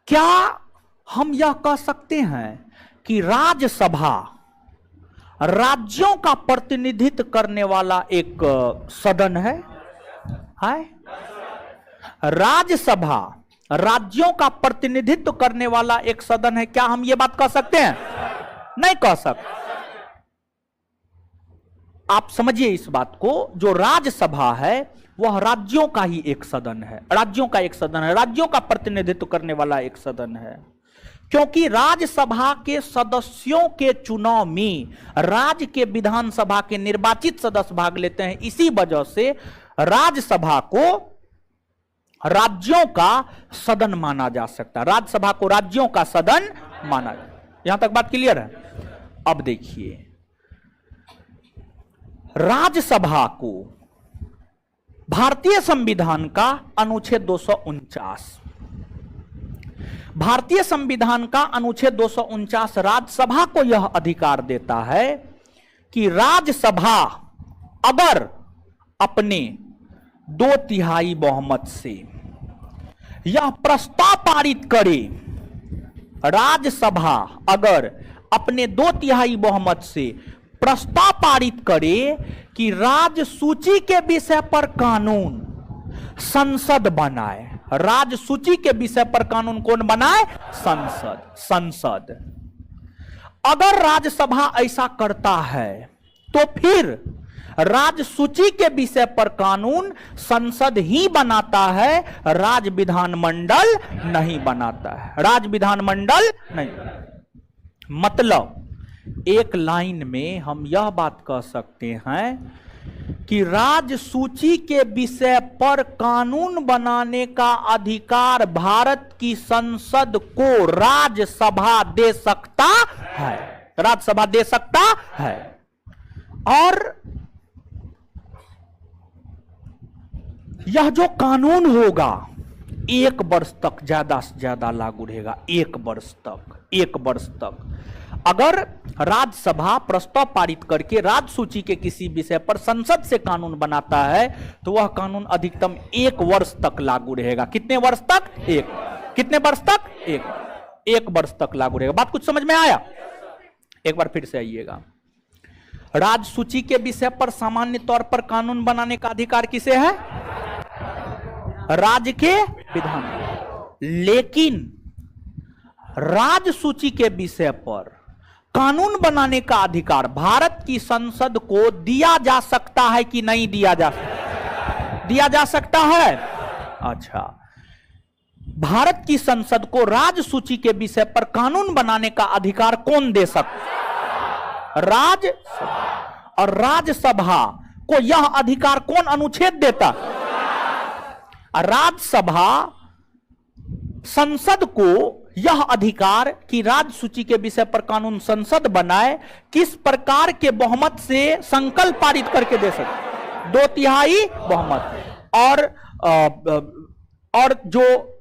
क्या हम यह कह सकते हैं कि राज्यसभा राज्यों का प्रतिनिधित्व करने वाला एक सदन है? राज्यसभा राज्यों का प्रतिनिधित्व करने वाला एक सदन है। क्या हम ये बात कह सकते हैं? नहीं कह सकते। आप समझिए इस बात को, जो राज्यसभा है वह राज्यों का ही एक सदन है, राज्यों का एक सदन है, राज्यों का प्रतिनिधित्व करने वाला एक सदन है। क्योंकि राज्यसभा के सदस्यों के चुनाव में राज्य के विधानसभा के निर्वाचित सदस्य भाग लेते हैं। इसी वजह से राज्यसभा को राज्यों का सदन माना जा सकता है, राज्यसभा को राज्यों का सदन माना। यहां तक बात क्लियर है? अब देखिए, राज्यसभा को भारतीय संविधान का अनुच्छेद 249, भारतीय संविधान का अनुच्छेद 249 राज्यसभा को यह अधिकार देता है कि राज्यसभा अगर अपने 2/3 बहुमत से यह प्रस्ताव पारित करे, राज्यसभा अगर अपने 2/3 बहुमत से प्रस्ताव पारित करे कि राज्य सूची के विषय पर कानून संसद बनाए, राज्य सूची के विषय पर कानून कौन बनाए? संसद। अगर राज्यसभा ऐसा करता है तो फिर राज्य सूची के विषय पर कानून संसद ही बनाता है, राज्य विधानमंडल नहीं बनाता है, राज्य विधानमंडल नहीं। मतलब एक लाइन में हम यह बात कह सकते हैं कि राज्य सूची के विषय पर कानून बनाने का अधिकार भारत की संसद को राज्यसभा दे सकता है, राज्यसभा दे सकता है। और यह जो कानून होगा 1 वर्ष तक ज्यादा से ज्यादा लागू रहेगा। 1 वर्ष तक अगर राज्यसभा प्रस्ताव पारित करके राज्य सूची के किसी विषय पर संसद से कानून बनाता है तो वह कानून अधिकतम 1 वर्ष तक लागू रहेगा। कितने वर्ष तक? 1। कितने वर्ष तक? 1 वर्ष तक लागू रहेगा। बात कुछ समझ में आया? एक बार फिर से आइएगा। राज्य सूची के विषय पर सामान्य तौर पर कानून बनाने का अधिकार किसे है? राज्य के विधान। लेकिन राज्य सूची के विषय पर कानून बनाने का अधिकार भारत की संसद को दिया जा सकता है कि नहीं दिया जा सकता? दिया जा सकता है। अच्छा, भारत की संसद को राज्य सूची के विषय पर कानून बनाने का अधिकार कौन दे सकता? राज्यसभा। और राज्यसभा को यह अधिकार कौन अनुच्छेद देता? राज्यसभा संसद को यह अधिकार कि राज्य सूची के विषय पर कानून संसद बनाए किस प्रकार के बहुमत से संकल्प पारित करके दे सकते? 2/3 बहुमत। और जो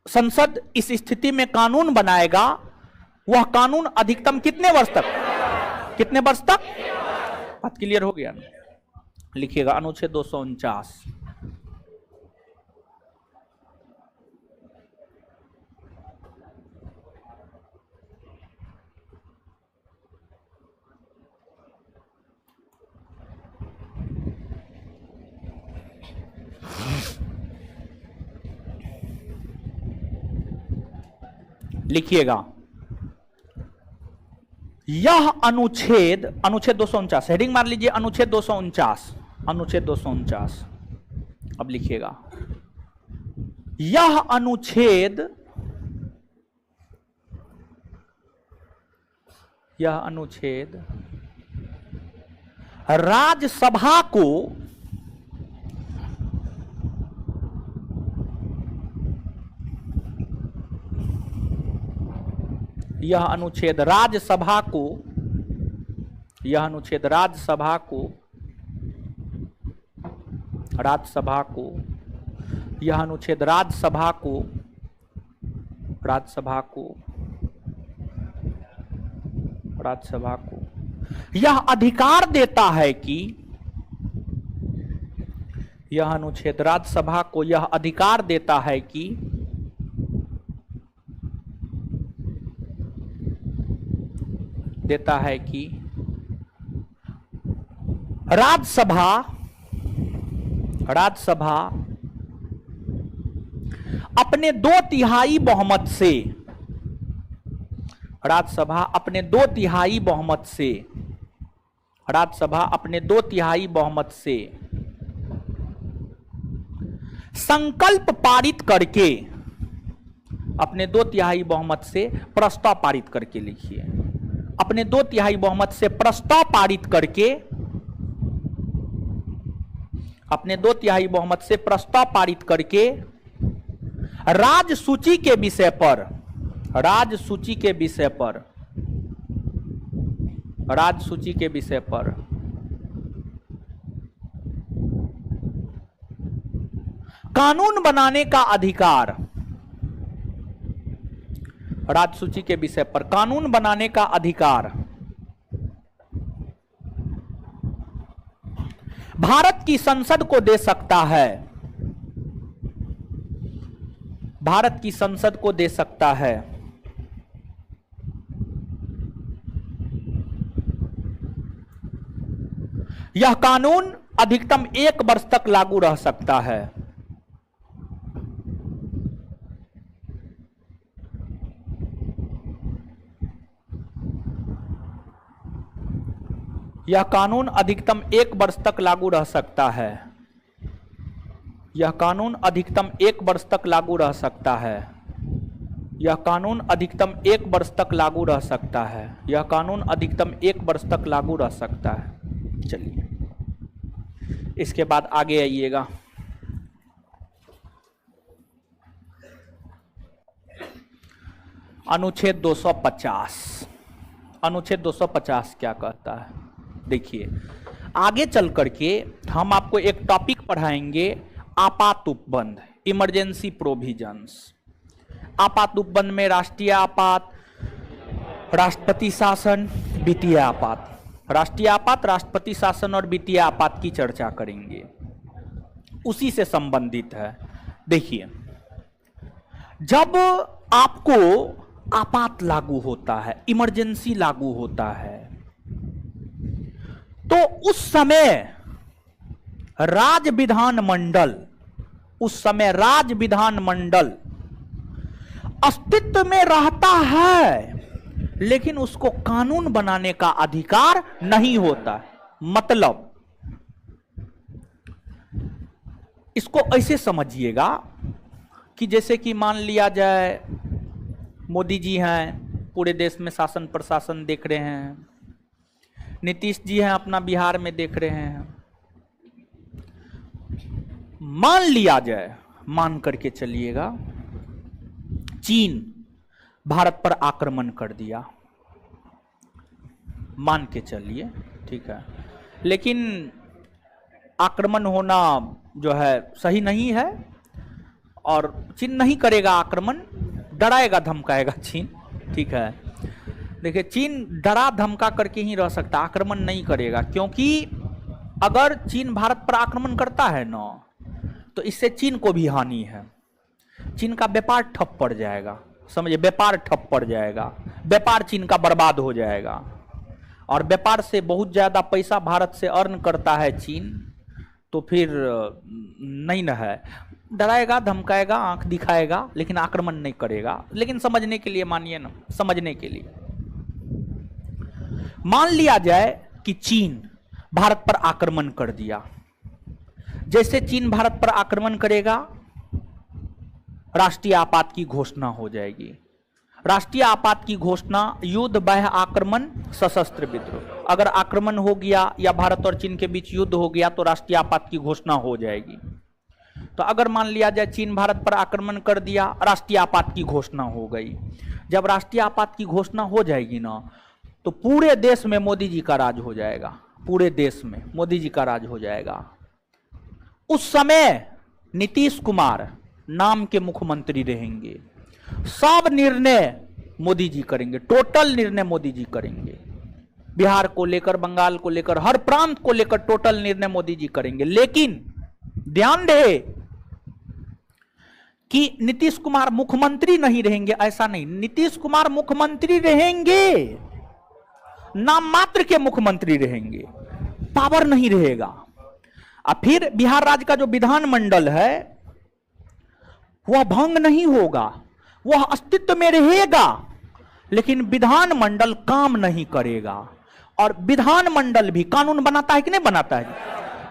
संसद इस स्थिति में कानून बनाएगा वह कानून अधिकतम कितने वर्ष तक? कितने वर्ष तक? बात क्लियर हो गया? लिखिएगा अनुच्छेद 249। लिखिएगा यह अनुच्छेद 249, हेडिंग मार लीजिए अनुच्छेद 249। अब लिखिएगा यह अनुच्छेद राज्यसभा को राज्यसभा को यह अधिकार देता है कि यह अनुच्छेद राज्यसभा को यह अधिकार देता है कि राज्यसभा अपने 2/3 बहुमत से संकल्प पारित करके प्रस्ताव पारित करके लिखिए अपने 2/3 बहुमत से प्रस्ताव पारित करके राज्य सूची के विषय पर कानून बनाने का अधिकार राज्य सूची के विषय पर कानून बनाने का अधिकार भारत की संसद को दे सकता है। यह कानून अधिकतम 1 वर्ष तक लागू रह सकता है। यह कानून अधिकतम 1 वर्ष तक लागू रह सकता है। यह कानून अधिकतम 1 वर्ष तक लागू रह सकता है। यह कानून अधिकतम 1 वर्ष तक लागू रह सकता है। यह कानून अधिकतम 1 वर्ष तक लागू रह सकता है। चलिए इसके बाद आगे आइएगा। अनुच्छेद 250। अनुच्छेद 250 क्या कहता है? देखिए आगे चल करके हम आपको एक टॉपिक पढ़ाएंगे आपात उपबंध, इमरजेंसी प्रोविजंस। आपात उपबंध में राष्ट्रीय आपात, राष्ट्रपति शासन, वित्तीय आपात, राष्ट्रीय आपात, राष्ट्रपति शासन और वित्तीय आपात की चर्चा करेंगे, उसी से संबंधित है। देखिए, जब आपको आपात लागू होता है, इमरजेंसी लागू होता है, तो उस समय राज्य विधानमंडल, उस समय राज्य विधानमंडल अस्तित्व में रहता है, लेकिन उसको कानून बनाने का अधिकार नहीं होता। मतलब इसको ऐसे समझिएगा कि जैसे कि मान लिया जाए मोदी जी हैं, पूरे देश में शासन प्रशासन देख रहे हैं, नीतीश जी हैं अपना बिहार में देख रहे हैं। मान लिया जाए, मान करके चलिएगा, चीन भारत पर आक्रमण कर दिया, मान के चलिए, ठीक है, लेकिन आक्रमण होना जो है सही नहीं है और चीन नहीं करेगा आक्रमण, डराएगा धमकाएगा चीन, ठीक है। देखिए, चीन डरा धमका करके ही रह सकता, आक्रमण नहीं करेगा, क्योंकि अगर चीन भारत पर आक्रमण करता है ना, तो इससे चीन को भी हानि है, चीन का व्यापार ठप पड़ जाएगा, समझिए, व्यापार ठप पड़ जाएगा, व्यापार चीन का बर्बाद हो जाएगा, और व्यापार से बहुत ज्यादा पैसा भारत से अर्न करता है चीन, तो फिर नहीं न है, डराएगा धमकाएगा आंख दिखाएगा, लेकिन आक्रमण नहीं करेगा। लेकिन समझने के लिए मानिए ना, समझने के लिए मान लिया जाए कि चीन भारत पर आक्रमण कर दिया, जैसे चीन भारत पर आक्रमण करेगा, राष्ट्रीय आपात की घोषणा हो जाएगी। राष्ट्रीय आपात की घोषणा, युद्ध, बाह्य आक्रमण, सशस्त्र विद्रोह। अगर आक्रमण हो गया या भारत और चीन के बीच युद्ध हो गया तो राष्ट्रीय आपात की घोषणा हो जाएगी। तो अगर मान लिया जाए चीन भारत पर आक्रमण कर दिया, राष्ट्रीय आपात की घोषणा हो गई। जब राष्ट्रीय आपात की घोषणा हो जाएगी ना, तो पूरे देश में मोदी जी का राज हो जाएगा, पूरे देश में मोदी जी का राज हो जाएगा। उस समय नीतीश कुमार नाम के मुख्यमंत्री रहेंगे, सब निर्णय मोदी जी करेंगे, टोटल निर्णय मोदी जी करेंगे, बिहार को लेकर, बंगाल को लेकर, हर प्रांत को लेकर टोटल निर्णय मोदी जी करेंगे। लेकिन ध्यान रहे कि नीतीश कुमार मुख्यमंत्री नहीं रहेंगे, ऐसा नहीं, नीतीश कुमार मुख्यमंत्री रहेंगे, नाम मात्र के मुख्यमंत्री रहेंगे, पावर नहीं रहेगा। अब फिर बिहार राज्य का जो विधानमंडल है वह भंग नहीं होगा, वह अस्तित्व में रहेगा, लेकिन विधानमंडल काम नहीं करेगा। और विधानमंडल भी कानून बनाता है कि नहीं बनाता है?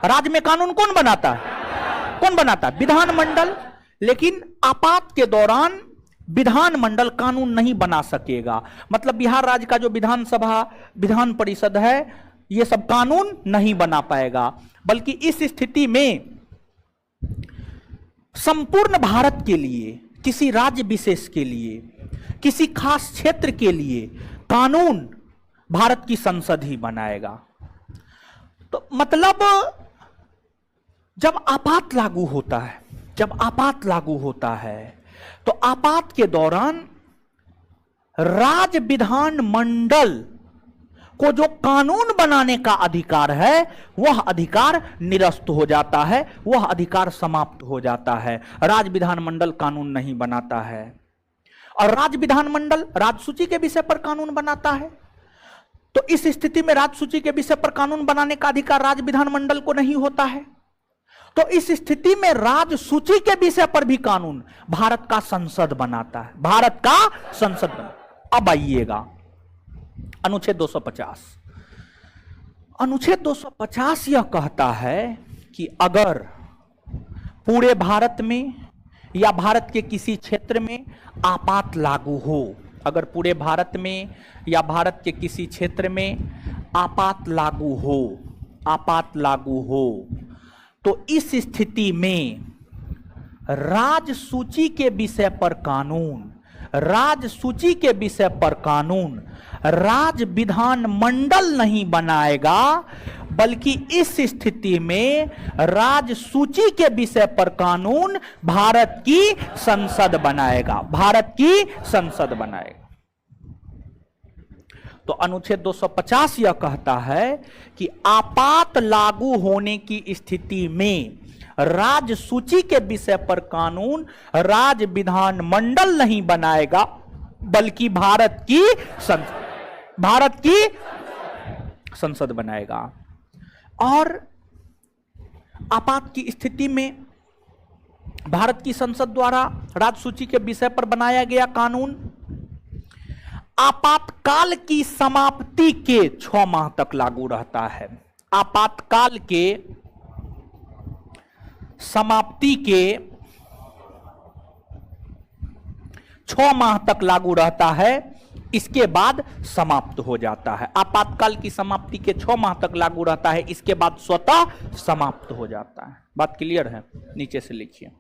राज्य में कानून कौन बनाता है? कौन बनाता है? विधानमंडल। लेकिन आपात के दौरान विधानमंडल कानून नहीं बना सकेगा, मतलब बिहार राज्य का जो विधानसभा, विधान परिषद है, यह सब कानून नहीं बना पाएगा। बल्कि इस स्थिति में संपूर्ण भारत के लिए, किसी राज्य विशेष के लिए, किसी खास क्षेत्र के लिए कानून भारत की संसद ही बनाएगा। तो मतलब जब आपात लागू होता है, जब आपात लागू होता है, तो आपात के दौरान राज्य विधानमंडल को जो कानून बनाने का अधिकार है, वह अधिकार निरस्त हो जाता है, वह अधिकार समाप्त हो जाता है। राज्य विधानमंडल कानून नहीं बनाता है, और राज्य विधानमंडल राजसूची के विषय पर कानून बनाता है। तो इस स्थिति में राजसूची के विषय पर कानून बनाने का अधिकार राज्य विधानमंडल को नहीं होता है। तो इस स्थिति में राजसूची के विषय पर भी कानून भारत का संसद बनाता है, भारत का संसद बनाता। अब आइएगा अनुच्छेद 250। अनुच्छेद 250 यह कहता है कि अगर पूरे भारत में या भारत के किसी क्षेत्र में आपात लागू हो, अगर पूरे भारत में या भारत के किसी क्षेत्र में आपात लागू हो, आपात लागू हो, तो इस स्थिति में राजसूची के विषय पर कानून, राजसूची के विषय पर कानून राज्य विधानमंडल नहीं बनाएगा, बल्कि इस स्थिति में राजसूची के विषय पर कानून भारत की संसद बनाएगा, भारत की संसद बनाएगा। तो अनुच्छेद 250 यह कहता है कि आपात लागू होने की स्थिति में राजसूची के विषय पर कानून राज्य विधानमंडल नहीं बनाएगा, बल्कि भारत की संसद बनाएगा। और आपात की स्थिति में भारत की संसद द्वारा राजसूची के विषय पर बनाया गया कानून आपातकाल की समाप्ति के 6 माह तक लागू रहता है। आपातकाल के समाप्ति के 6 माह तक लागू रहता है, इसके बाद समाप्त हो जाता है। आपातकाल की समाप्ति के 6 माह तक लागू रहता है, इसके बाद स्वतः समाप्त हो जाता है। बात क्लियर है? नीचे से लिखिए।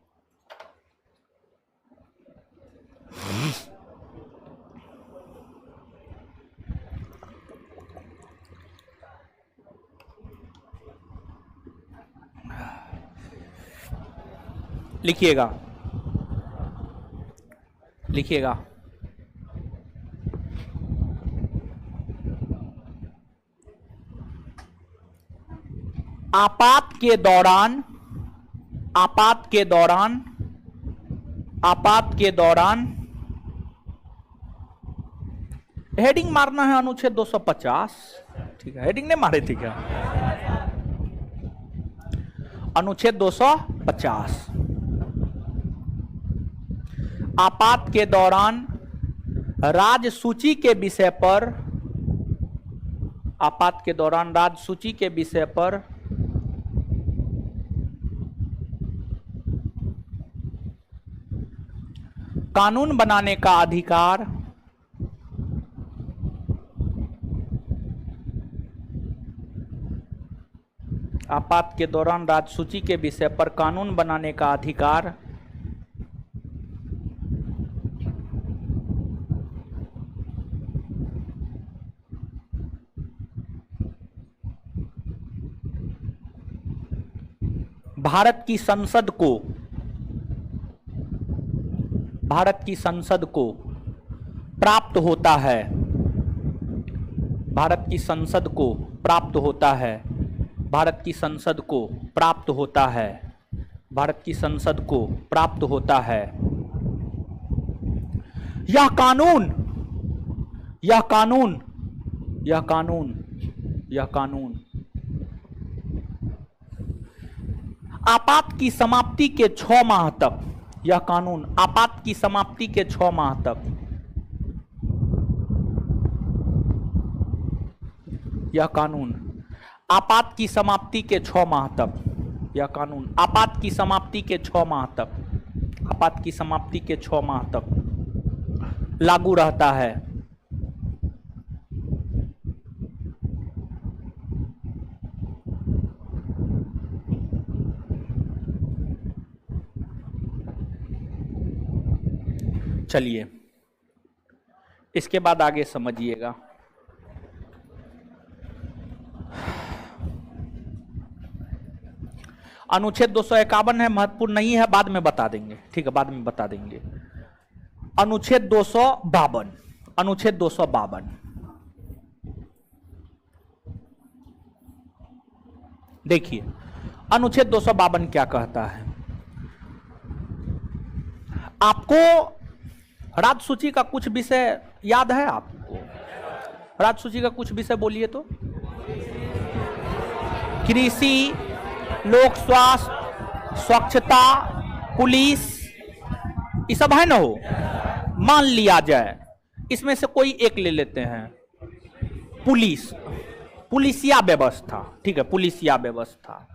लिखिएगा, लिखिएगा। आपात के दौरान हेडिंग मारना है अनुच्छेद 250। ठीक है, हेडिंग नहीं मारे थी क्या? अनुच्छेद 250 आपात के दौरान राजसूची के विषय पर, आपात के दौरान राजसूची के विषय पर कानून बनाने का अधिकार आपात के दौरान राजसूची के विषय पर कानून बनाने का अधिकार भारत की संसद को प्राप्त होता है। भारत की संसद को प्राप्त होता है। भारत की संसद को प्राप्त होता है। भारत की संसद को प्राप्त होता है। यह कानून आपात की समाप्ति के 6 माह तक, यह कानून आपात की समाप्ति के 6 माह तक, यह कानून आपात की समाप्ति के 6 माह तक, यह कानून आपात की समाप्ति के 6 माह तक, आपात की समाप्ति के 6 माह तक लागू रहता है। चलिए इसके बाद आगे समझिएगा। अनुच्छेद 251 है, महत्वपूर्ण नहीं है, बाद में बता देंगे। ठीक है, बाद में बता देंगे। अनुच्छेद 252, अनुच्छेद 252 देखिए, अनुच्छेद 252 क्या कहता है। आपको राजसूची का कुछ विषय याद है? आपको राजसूची का कुछ विषय बोलिए तो। कृषि, लोक स्वास्थ्य, स्वच्छता, पुलिस, ये सब है ना। हो मान लिया जाए इसमें से कोई एक ले लेते हैं, पुलिसिया व्यवस्था। ठीक है, पुलिसिया व्यवस्था।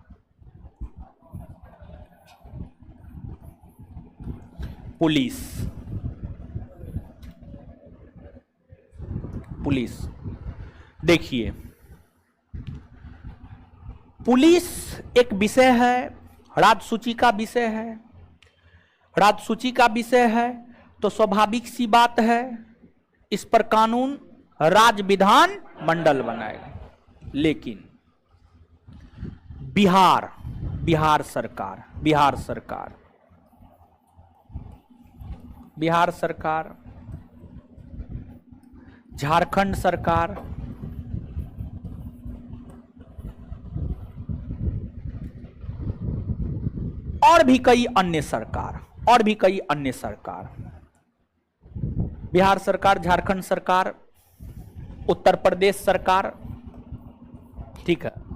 पुलिस देखिए, पुलिस एक विषय है, राजसूची का विषय है। राजसूची का विषय है तो स्वाभाविक सी बात है इस पर कानून राज्य विधान मंडल बनाएगा। बिहार, बिहार सरकार, बिहार सरकार, बिहार सरकार, झारखंड सरकार, और भी कई अन्य सरकार, और भी कई अन्य सरकार। बिहार सरकार, झारखंड सरकार, उत्तर प्रदेश सरकार, ठीक है।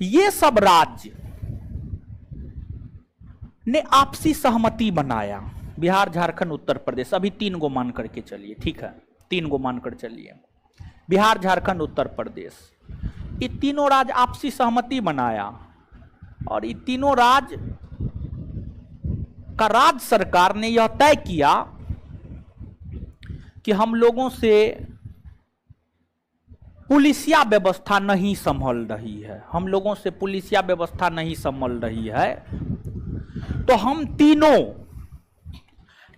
ये सब राज्य ने आपसी सहमति बनाया, बिहार, झारखंड, उत्तर प्रदेश, अभी 3 गो मान करके चलिए, ठीक है, 3 गो मान कर चलिए, बिहार, झारखंड, उत्तर प्रदेश, ये तीनों राज्य आपसी सहमति बनाया और ये तीनों राज्य का राज्य सरकार ने यह तय किया कि हम लोगों से पुलिसिया व्यवस्था नहीं संभल रही है, हम लोगों से पुलिसिया व्यवस्था नहीं संभल रही है, तो हम तीनों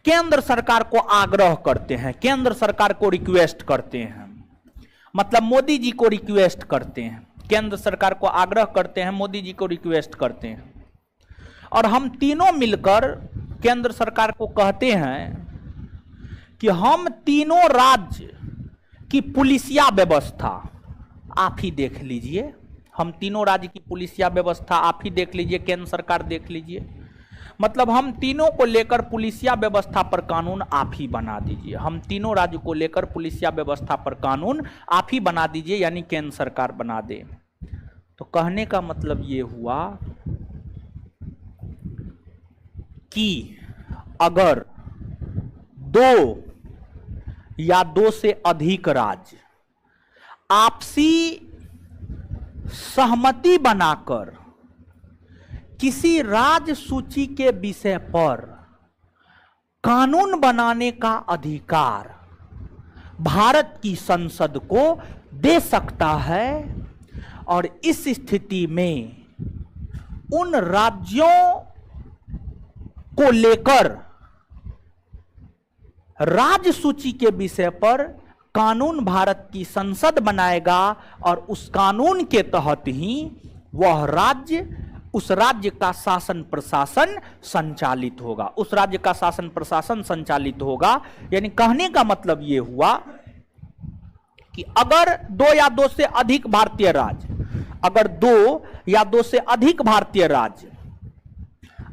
केंद्र सरकार को आग्रह करते हैं, केंद्र सरकार को रिक्वेस्ट करते हैं, मतलब मोदी जी को रिक्वेस्ट करते हैं, केंद्र सरकार को आग्रह करते हैं, मोदी जी को रिक्वेस्ट करते हैं, और हम तीनों मिलकर केंद्र सरकार को कहते हैं कि हम तीनों राज्य की पुलिसिया व्यवस्था आप ही देख लीजिए, हम तीनों राज्य की पुलिसिया व्यवस्था आप ही देख लीजिए, केंद्र सरकार देख लीजिए, मतलब हम तीनों को लेकर पुलिसिया व्यवस्था पर कानून आप ही बना दीजिए, हम तीनों राज्य को लेकर पुलिसिया व्यवस्था पर कानून आप ही बना दीजिए, यानी केंद्र सरकार बना दे। तो कहने का मतलब ये हुआ कि अगर 2 या 2 से अधिक राज्य आपसी सहमति बनाकर किसी राज्य सूची के विषय पर कानून बनाने का अधिकार भारत की संसद को दे सकता है, और इस स्थिति में उन राज्यों को लेकर राज्य सूची के विषय पर कानून भारत की संसद बनाएगा, और उस कानून के तहत ही वह राज्य, उस राज्य का शासन प्रशासन संचालित होगा, उस राज्य का शासन प्रशासन संचालित होगा। यानी कहने का मतलब यह हुआ कि अगर 2 या 2 से अधिक भारतीय राज्य, अगर 2 या 2 से अधिक भारतीय राज्य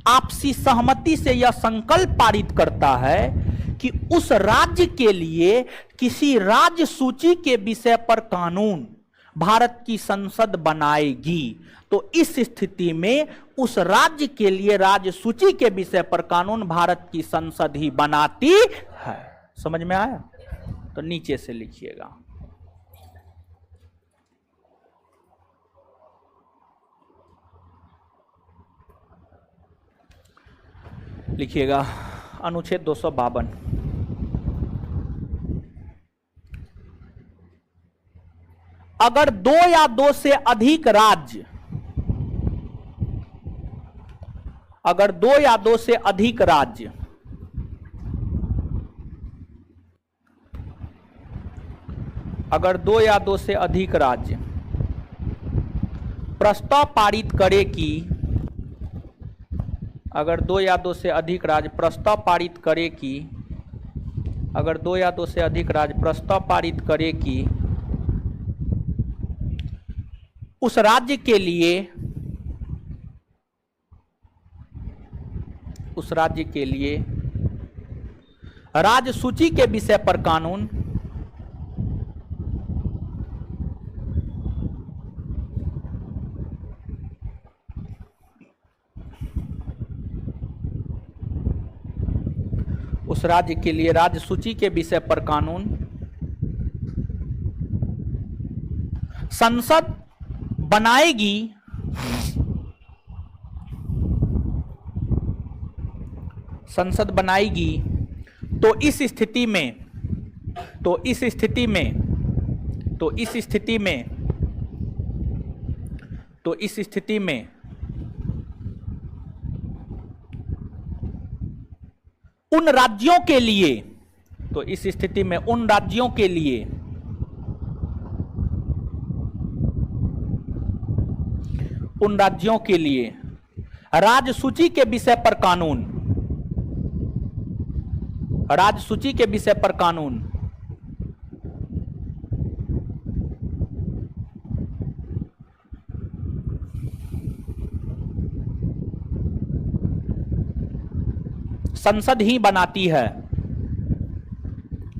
आपसी सहमति से यह संकल्प पारित करता है कि उस राज्य के लिए किसी राज्य सूची के विषय पर कानून भारत की संसद बनाएगी, तो इस स्थिति में उस राज्य के लिए राज्य सूची के विषय पर कानून भारत की संसद ही बनाती है। समझ में आया? तो नीचे से लिखिएगा, लिखिएगा अनुच्छेद 252, अगर 2 या 2 से अधिक राज्य, अगर 2 या 2 से अधिक राज्य अगर 2 या 2 से अधिक राज्य प्रस्ताव पारित करे कि, अगर 2 या 2 से अधिक राज्य प्रस्ताव पारित करे कि, अगर 2 या 2 से अधिक राज्य प्रस्ताव पारित करे कि उस राज्य के लिए, उस राज्य के लिए राज्य सूची के विषय पर कानून उस राज्य के लिए राज्य सूची के विषय पर कानून संसद बनाएगी, संसद बनाएगी, तो इस स्थिति में, तो इस स्थिति में, तो इस स्थिति में, तो इस स्थिति में उन राज्यों के लिए, तो इस स्थिति में उन राज्यों के लिए उन राज्यों के लिए राज्य सूची के विषय पर कानून, राज्य सूची के विषय पर कानून। संसद ही बनाती है,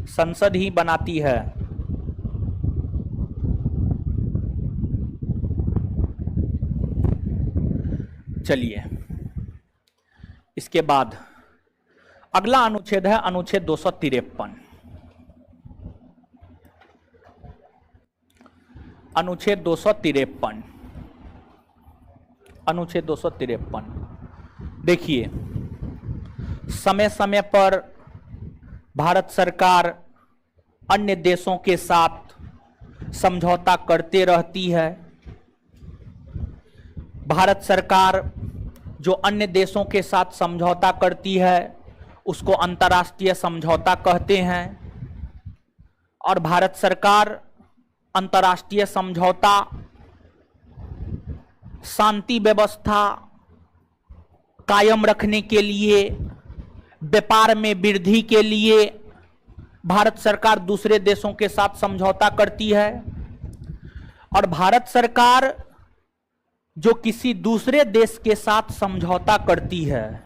संसद ही बनाती है। चलिए, इसके बाद अगला अनुच्छेद है अनुच्छेद 253। अनुच्छेद 253, अनुच्छेद 253। देखिए, समय समय पर भारत सरकार अन्य देशों के साथ समझौता करते रहती है। भारत सरकार जो अन्य देशों के साथ समझौता करती है उसको अंतर्राष्ट्रीय समझौता कहते हैं, और भारत सरकार अंतर्राष्ट्रीय समझौता शांति व्यवस्था कायम रखने के लिए, व्यापार में वृद्धि के लिए भारत सरकार दूसरे देशों के साथ समझौता करती है। और भारत सरकार जो किसी दूसरे देश के साथ समझौता करती है,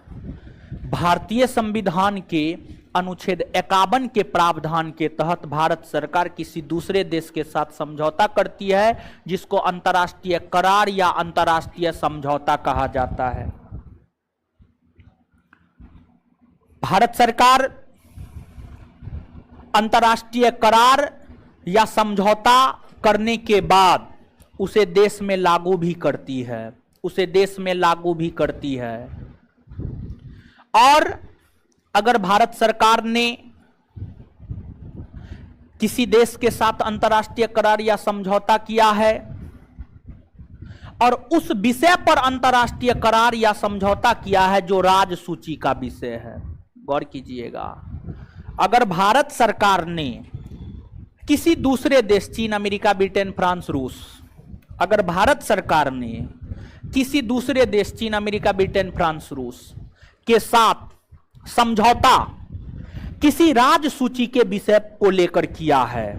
भारतीय संविधान के अनुच्छेद 51 के प्रावधान के तहत भारत सरकार किसी दूसरे देश के साथ समझौता करती है, जिसको अंतर्राष्ट्रीय करार या अंतर्राष्ट्रीय समझौता कहा जाता है। भारत सरकार अंतर्राष्ट्रीय करार या समझौता करने के बाद उसे देश में लागू भी करती है, उसे देश में लागू भी करती है। और अगर भारत सरकार ने किसी देश के साथ अंतर्राष्ट्रीय करार या समझौता किया है और उस विषय पर अंतर्राष्ट्रीय करार या समझौता किया है जो राज्य सूची का विषय है, गौर कीजिएगा, अगर भारत सरकार ने किसी दूसरे देश, चीन, अमेरिका, ब्रिटेन, फ्रांस, रूस, अगर भारत सरकार ने किसी दूसरे देश, चीन, अमेरिका, ब्रिटेन, फ्रांस, रूस के साथ समझौता किसी राज्य सूची के विषय को लेकर किया है,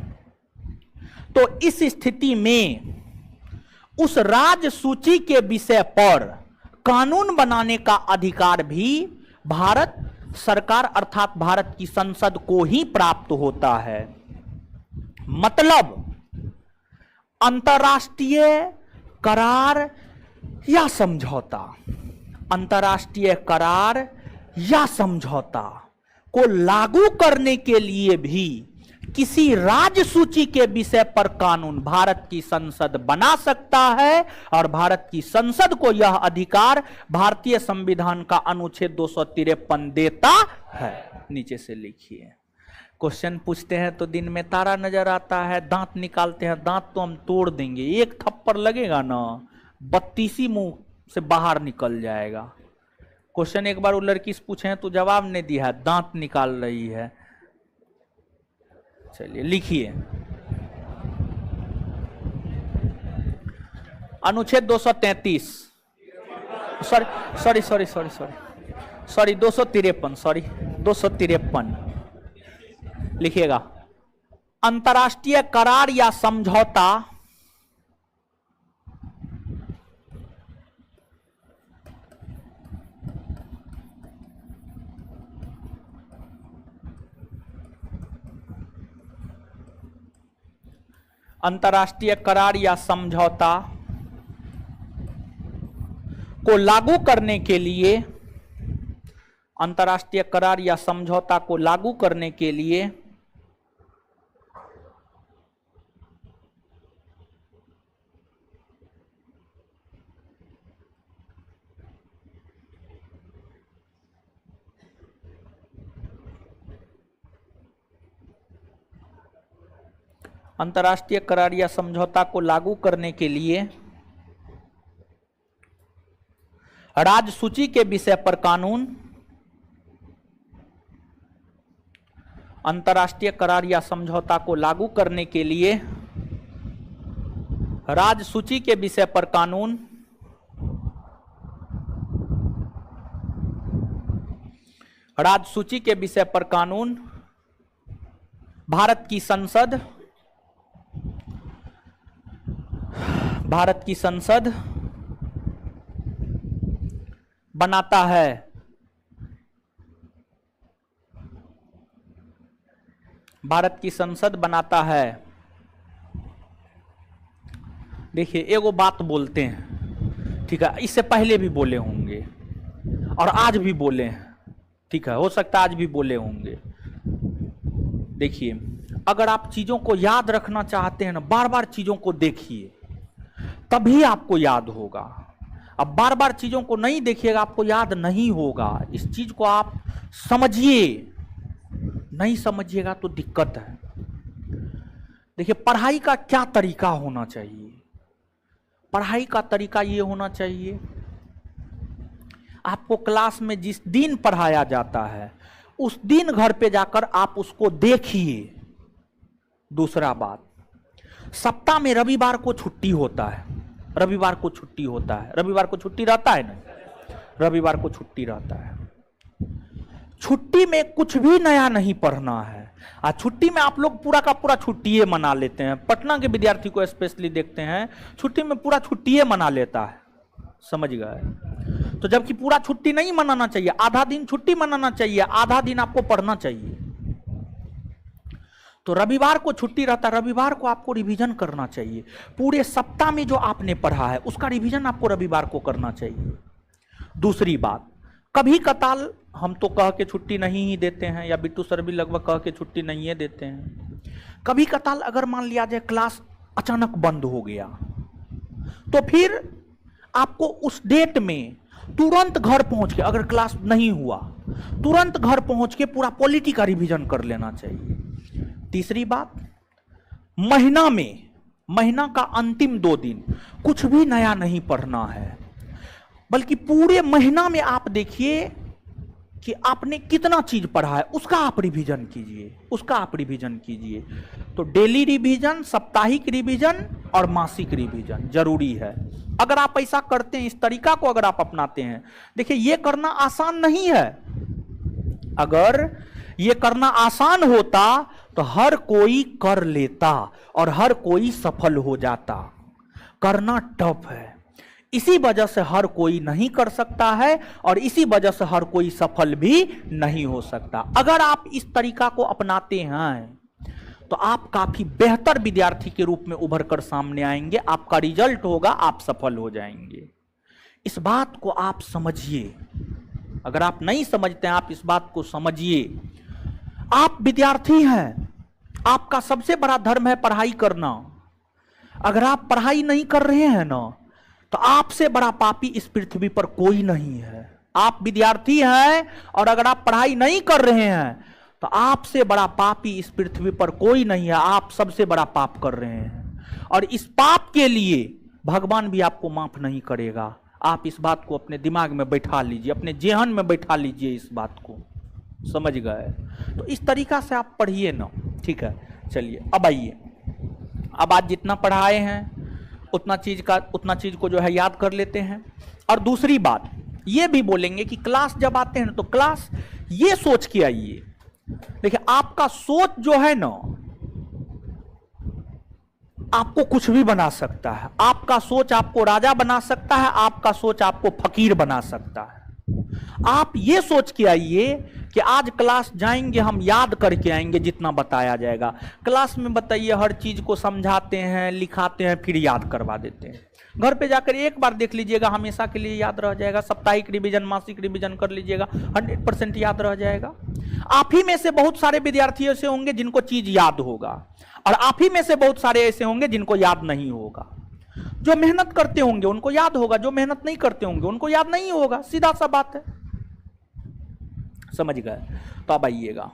तो इस स्थिति में उस राज्य सूची के विषय पर कानून बनाने का अधिकार भी भारत सरकार अर्थात भारत की संसद को ही प्राप्त होता है। मतलब अंतर्राष्ट्रीय करार या समझौता, अंतर्राष्ट्रीय करार या समझौता को लागू करने के लिए भी किसी राज्य सूची के विषय पर कानून भारत की संसद बना सकता है, और भारत की संसद को यह अधिकार भारतीय संविधान का अनुच्छेद 253 देता है। नीचे से लिखिए। क्वेश्चन पूछते हैं तो दिन में तारा नजर आता है, दांत निकालते हैं, दांत तो हम तोड़ देंगे, एक थप्पड़ लगेगा ना 32 मुंह से बाहर निकल जाएगा। क्वेश्चन एक बार वो लड़की से पूछे तो जवाब नहीं दिया है, दांत निकाल रही है। चलिए लिखिए। अनुच्छेद 233, सॉरी 253 लिखिएगा। अंतर्राष्ट्रीय करार या समझौता अंतर्राष्ट्रीय करार या समझौता को लागू करने के लिए, अंतर्राष्ट्रीय करार या समझौता को लागू करने के लिए अंतर्राष्ट्रीय करार या समझौता को लागू करने के लिए राज्य सूची के विषय पर कानून, अंतर्राष्ट्रीय करार या समझौता को लागू करने के लिए राज्य सूची के विषय पर कानून राजसूची के विषय पर कानून, भारत की संसद बनाता है। भारत की संसद बनाता है। देखिए एगो बात बोलते हैं, ठीक है, इससे पहले भी बोले होंगे और आज भी बोले हैं, ठीक है, हो सकता है आज भी बोले होंगे। देखिए अगर आप चीजों को याद रखना चाहते हैं ना, बार बार चीजों को देखिए तभी आपको याद होगा। अब बार बार चीजों को नहीं देखिएगा आपको याद नहीं होगा। इस चीज को आप समझिए, नहीं समझिएगा तो दिक्कत है। देखिए पढ़ाई का क्या तरीका होना चाहिए? पढ़ाई का तरीका ये होना चाहिए, आपको क्लास में जिस दिन पढ़ाया जाता है उस दिन घर पे जाकर आप उसको देखिए। दूसरा बात, सप्ताह में रविवार को छुट्टी होता है, रविवार को छुट्टी होता है, रविवार को छुट्टी रहता है ना, रविवार को छुट्टी रहता है। छुट्टी में कुछ भी नया नहीं पढ़ना है। आज छुट्टी में आप लोग पूरा का पूरा छुट्टिए मना लेते हैं। पटना के विद्यार्थी को स्पेशली देखते हैं, छुट्टी में पूरा छुट्टिए मना लेता है, समझ गए? तो जबकि पूरा छुट्टी नहीं मनाना चाहिए, आधा दिन छुट्टी मनाना चाहिए, आधा दिन आपको पढ़ना चाहिए। तो रविवार को छुट्टी रहता है, रविवार को आपको रिवीजन करना चाहिए। पूरे सप्ताह में जो आपने पढ़ा है उसका रिवीजन आपको रविवार को करना चाहिए। दूसरी बात, कभी कताल हम तो कह के छुट्टी नहीं ही देते हैं, या बिट्टू सर भी लगभग कह के छुट्टी नहीं है देते हैं। कभी कताल अगर मान लिया जाए क्लास अचानक बंद हो गया तो फिर आपको उस डेट में तुरंत घर पहुंच के, अगर क्लास नहीं हुआ तुरंत घर पहुंच के पूरा पॉलिटी का रिवीजन कर लेना चाहिए। तीसरी बात, महीना का अंतिम 2 दिन कुछ भी नया नहीं पढ़ना है, बल्कि पूरे महीना में आप देखिए कि आपने कितना चीज पढ़ा है, उसका आप रिवीजन कीजिए, उसका आप रिवीजन कीजिए। तो डेली रिवीजन, साप्ताहिक रिवीजन और मासिक रिवीजन जरूरी है। अगर आप ऐसा करते हैं, इस तरीका को अगर आप अपनाते हैं, देखिए ये करना आसान नहीं है। अगर ये करना आसान होता तो हर कोई कर लेता और हर कोई सफल हो जाता। करना टफ है, इसी वजह से हर कोई नहीं कर सकता है और इसी वजह से हर कोई सफल भी नहीं हो सकता। अगर आप इस तरीका को अपनाते हैं तो आप काफी बेहतर विद्यार्थी के रूप में उभर कर सामने आएंगे, आपका रिजल्ट होगा, आप सफल हो जाएंगे। इस बात को आप समझिए। अगर आप नहीं समझते हैं, आप इस बात को समझिए। आप विद्यार्थी हैं, आपका सबसे बड़ा धर्म है पढ़ाई करना। अगर आप पढ़ाई नहीं कर रहे हैं ना, तो आपसे बड़ा पापी इस पृथ्वी पर कोई नहीं है। आप विद्यार्थी हैं और अगर आप पढ़ाई नहीं कर रहे हैं तो आपसे बड़ा पापी इस पृथ्वी पर कोई नहीं है। आप सबसे बड़ा पाप कर रहे हैं और इस पाप के लिए भगवान भी आपको माफ नहीं करेगा। आप इस बात को अपने दिमाग में बैठा लीजिए, अपने जेहन में बैठा लीजिए, इस बात को समझ गए? तो इस तरीका से आप पढ़िए ना, ठीक है। चलिए अब आइए, अब आज जितना पढ़ाए हैं उतना चीज को जो है याद कर लेते हैं। और दूसरी बात ये भी बोलेंगे कि क्लास जब आते हैं तो क्लास ये सोच के आइए। देखिए आपका सोच जो है ना, आपको कुछ भी बना सकता है। आपका सोच आपको राजा बना सकता है, आपका सोच आपको फकीर बना सकता है। आप ये सोच के आइए कि आज क्लास जाएंगे, हम याद करके आएंगे जितना बताया जाएगा। क्लास में बताइए हर चीज को समझाते हैं, लिखाते हैं, फिर याद करवा देते हैं। घर पे जाकर एक बार देख लीजिएगा, हमेशा के लिए याद रह जाएगा। साप्ताहिक रिवीजन, मासिक रिवीजन कर लीजिएगा, 100% याद रह जाएगा। आप ही में से बहुत सारे विद्यार्थी ऐसे होंगे जिनको चीज याद होगा और आप ही में से बहुत सारे ऐसे होंगे जिनको याद नहीं होगा। जो मेहनत करते होंगे उनको याद होगा, जो मेहनत नहीं करते होंगे उनको याद नहीं होगा। सीधा सा बात है, समझ गए? तो अब आइएगा,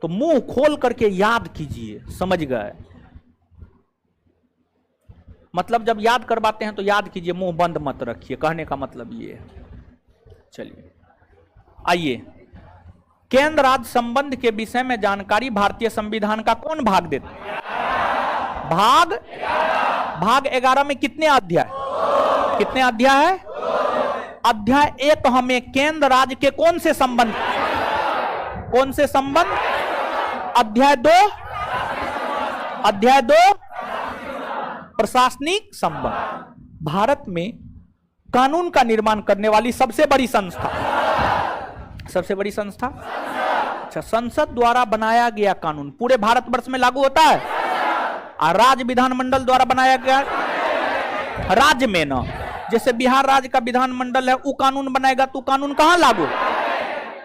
तो मुंह खोल करके याद कीजिए, समझ गए? मतलब जब याद करवाते हैं तो याद कीजिए, मुंह बंद मत रखिए, कहने का मतलब ये है। चलिए आइए, केंद्र राज्य संबंध के विषय में जानकारी भारतीय संविधान का कौन भाग देता है? भाग 11 में कितने अध्याय? कितने अध्याय है? अध्याय 1 हमें केंद्र राज्य के कौन से संबंध, कौन से संबंध? अध्याय 2, अध्याय 2 प्रशासनिक संबंध। भारत में कानून का निर्माण करने वाली सबसे बड़ी संस्था, सबसे बड़ी संस्था, अच्छा, संसद द्वारा बनाया गया कानून पूरे भारतवर्ष में लागू होता है, और राज्य विधानमंडल द्वारा बनाया गया, राज्य में ना, जैसे बिहार राज्य का विधानमंडल है, वो कानून बनाएगा तो कानून कहां लागू?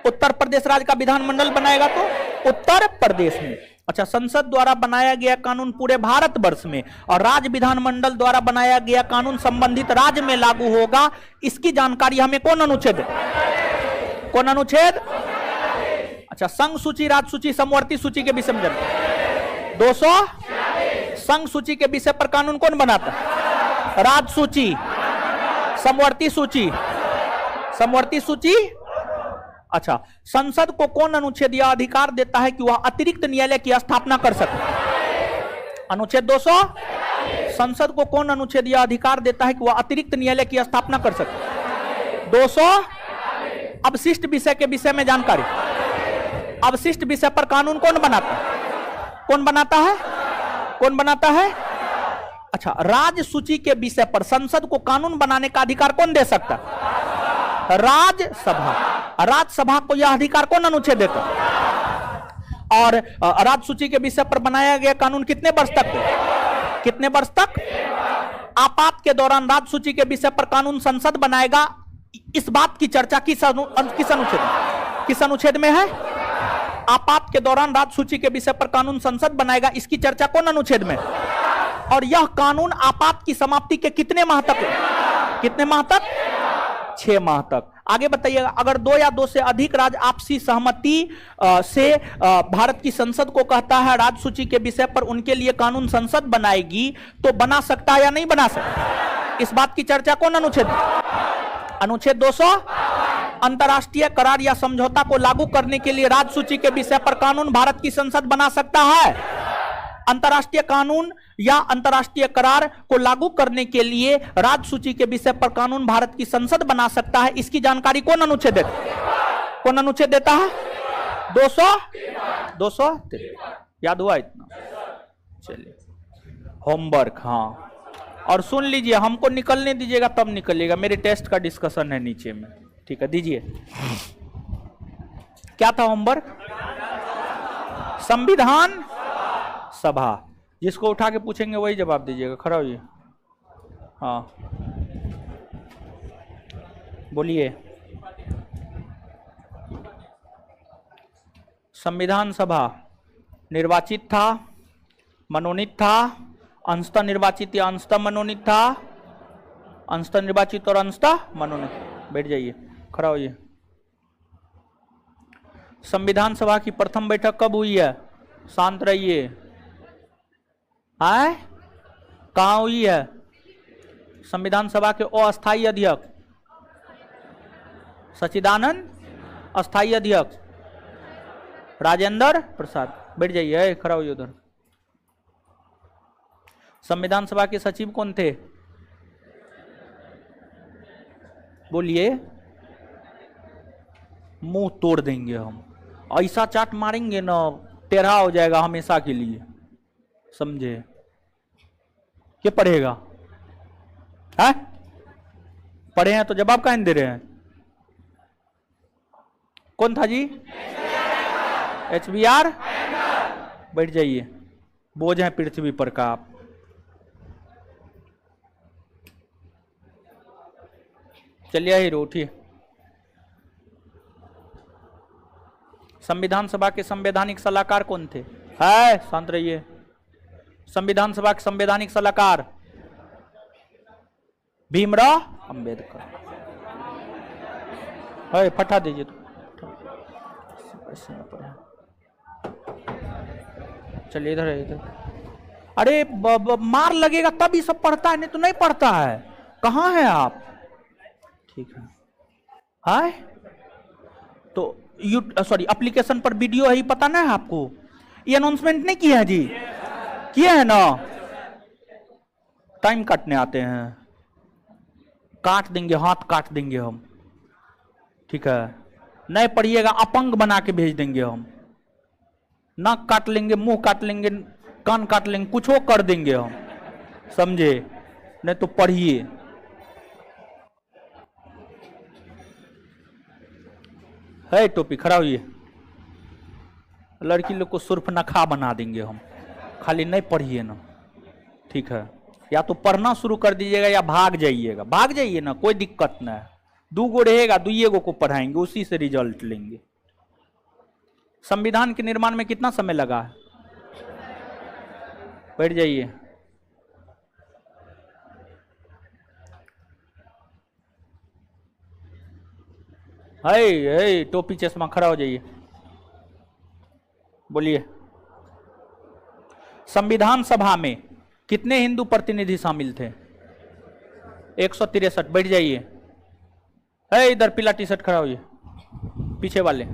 उत्तर प्रदेश राज्य का विधानमंडल बनाएगा तो उत्तर प्रदेश में। अच्छा, संसद द्वारा बनाया गया कानून पूरे भारतवर्ष में, और राज्य विधानमंडल द्वारा बनाया गया कानून संबंधित राज्य में लागू होगा। इसकी जानकारी हमें कौन अनुच्छेद, कौन अनुच्छेद? अच्छा, संघ सूची, राज्य सूची, समवर्ती सूची के विषय में 200 संघ सूची के विषय पर कानून कौन बनाता है? राज्य सूची। समवर्ती सूची, समवर्ती सूची। अच्छा, संसद को कौन अनुच्छेद यह अधिकार देता है कि वह अतिरिक्त न्यायालय की स्थापना कर सके? अनुच्छेद 200। संसद को कौन अनुच्छेद यह अधिकार देता है कि वह अतिरिक्त न्यायालय की स्थापना कर सके? 200। अवशिष्ट विषय के विषय में जानकारी, अवशिष्ट विषय पर कानून कौन बनाता है? कौन बनाता है? कौन बनाता है? अच्छा, राज्य सूची के विषय पर संसद को कानून बनाने का अधिकार कौन दे सकता है? राज्यसभा। राज्यसभा को यह अधिकार कौन अनुच्छेद देता है? और राज्य सूची के विषय पर बनाया गया कानून कितने वर्ष तक? कितने वर्ष तक? आपात के दौरान राज्य सूची के विषय पर कानून संसद बनाएगा। इस बात की चर्चा किस अनुच्छेद में है? आपात के दौरान राज्य सूची के विषय पर कानून संसद बनाएगा, इसकी चर्चा कौन अनुच्छेद में? और यह कानून आपात की समाप्ति के कितने माह तक? कितने माह तक? 6 माह तक। आगे बताइएगा, अगर 2 या 2 से अधिक राज्य आपसी सहमति से भारत की संसद को कहता है राज्य सूची के विषय पर उनके लिए कानून संसद बनाएगी, तो बना सकता है या नहीं बना सकता? इस बात की चर्चा कौन अनुच्छेद? अनुच्छेद 200। अंतरराष्ट्रीय करार या समझौता को लागू करने के लिए राज्य सूची के विषय पर कानून भारत की संसद बना सकता है। अंतरराष्ट्रीय कानून या अंतरराष्ट्रीय करार को लागू करने के लिए राज्य सूची के विषय पर कानून भारत की संसद बना सकता है। इसकी जानकारी कौन अनुच्छेद देता है? कौन अनुच्छेद देता है? 200। याद हुआ इतना? चलिए, होमवर्क। हाँ, और सुन लीजिए, हमको निकलने दीजिएगा तब निकलिएगा, मेरे टेस्ट का डिस्कशन है नीचे में, ठीक है? दीजिए। क्या था होमवर्क? संविधान सभा। जिसको उठा के पूछेंगे वही जवाब दीजिएगा। खड़ा होइए। हाँ, बोलिए। संविधान सभा निर्वाचित था, मनोनीत था, अंशतः निर्वाचित या अंशतः मनोनीत था? अंशतः निर्वाचित और अंशतः मनोनीत। बैठ जाइए, खड़ा होइए। संविधान सभा की प्रथम बैठक कब हुई है? शांत रहिए। कहाँ हुई है? संविधान सभा के अस्थायी अध्यक्ष सच्चिदानंद, अस्थायी अध्यक्ष राजेंद्र प्रसाद। बैठ जाइए, खड़ा होइए उधर। संविधान सभा के सचिव कौन थे? बोलिए। मुंह तोड़ देंगे हम, ऐसा चाट मारेंगे ना, टेढ़ा हो जाएगा हमेशा के लिए, समझे? क्या पढ़ेगा? है? पढ़े हैं तो जवाब काहे नहीं दे रहे हैं? कौन था जी? HBR। बैठ जाइए, बोझ है पृथ्वी पर का आप। चलिए हीरो, उठिए। संविधान सभा के संवैधानिक सलाहकार कौन थे? है, शांत रहिए। संविधान सभा के संवैधानिक सलाहकार भीमराव अंबेडकर। है, फटा दीजिए तो। चलिए इधर है, इधर। अरे मार लगेगा तब ये सब पढ़ता है, नहीं तो नहीं पढ़ता है। कहाँ है आप? ठीक है। हाय, तो सॉरी, एप्लीकेशन पर वीडियो है, पता नहीं है आपको? ये अनाउंसमेंट नहीं किया है जी? किया है ना? टाइम काटने आते हैं, काट देंगे, हाथ काट देंगे हम, ठीक है? नहीं पढ़िएगा अपंग बना के भेज देंगे हम। नाक काट लेंगे, मुंह काट लेंगे, कान काट लेंगे, कुछ वो कर देंगे हम, समझे? नहीं तो पढ़िए। है टोपी, खड़ा हुई, लड़की लोग को सुर्फ नखा बना देंगे हम, खाली नहीं पढ़िए ना, ठीक है? या तो पढ़ना शुरू कर दीजिएगा या भाग जाइएगा। भाग जाइए ना, कोई दिक्कत ना है, 2 गो रहेगा, 2 गो को पढ़ाएंगे, उसी से रिजल्ट लेंगे। संविधान के निर्माण में कितना समय लगा है? बैठ जाइए। है टोपी चश्मा, खड़ा हो जाइए, बोलिए। संविधान सभा में कितने हिंदू प्रतिनिधि शामिल थे? 163। बैठ जाइए। है इधर पीला टी शर्ट, खड़ा होइए, पीछे वाले।